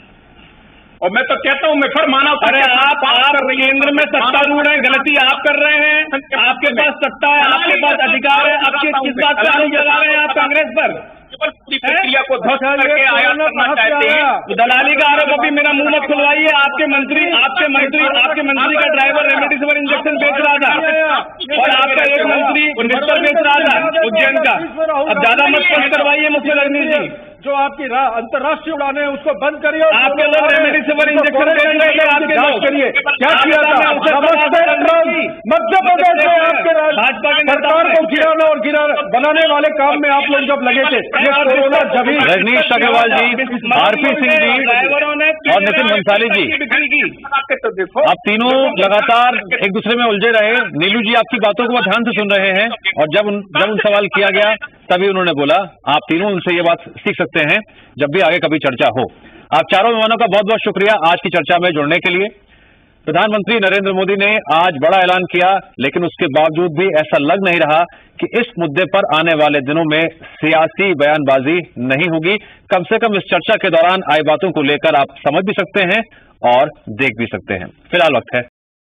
और मैं तो कहता हूं, मैं फिर माना। अरे आप केंद्र में सत्तारूढ़ हैं, गलती आप कर रहे हैं। आपके पास सत्ता है, आपके पास अधिकार है। अब किस बात पर आरोप लगा रहे हैं आप कांग्रेस पर? पूरी प्रक्रिया को ध्वस्त करके आयात करना चाहते हैं। दलाली का आरोप अभी मेरा मुंह मत खुलवाइए। आपके मंत्री का ड्राइवर रेमडेसिविर इंजेक्शन बेच रहा था और आपका एक मंत्री बिस्तर बेच रहा था उज्जैन का। अब ज्यादा मत स्पष्ट करवाइए मुझसे रजनीश जी। जो आपकी अंतर्राष्ट्रीय उड़ानें उसको बंद करिए। आपके लोग रेमडेसिविर इंजेक्शन बेच रहे थे, आपके लोग करिए क्या किया था? मध्य प्रदेश में आपके भाजपा के सरकार को गिराना और बनाने वाले काम में आप लोग जब लगे थे, ये कोरोना जब रजनीश अग्रवाल जी, आरपी सिंह जी और नितिन भंसाली जी, आप तीनों लगातार एक दूसरे में उलझे रहे। नीलू जी आपकी बातों को ध्यान से सुन रहे हैं और जब उन सवाल किया गया तभी उन्होंने बोला। आप तीनों उनसे ये बात सीख सकते हैं जब भी आगे कभी चर्चा हो। आप चारों मेहमानों का बहुत बहुत शुक्रिया आज की चर्चा में जुड़ने के लिए। प्रधानमंत्री नरेंद्र मोदी ने आज बड़ा ऐलान किया, लेकिन उसके बावजूद भी ऐसा लग नहीं रहा कि इस मुद्दे पर आने वाले दिनों में सियासी बयानबाजी नहीं होगी। कम से कम इस चर्चा के दौरान आई बातों को लेकर आप समझ भी सकते हैं और देख भी सकते हैं। फिलहाल वक्त है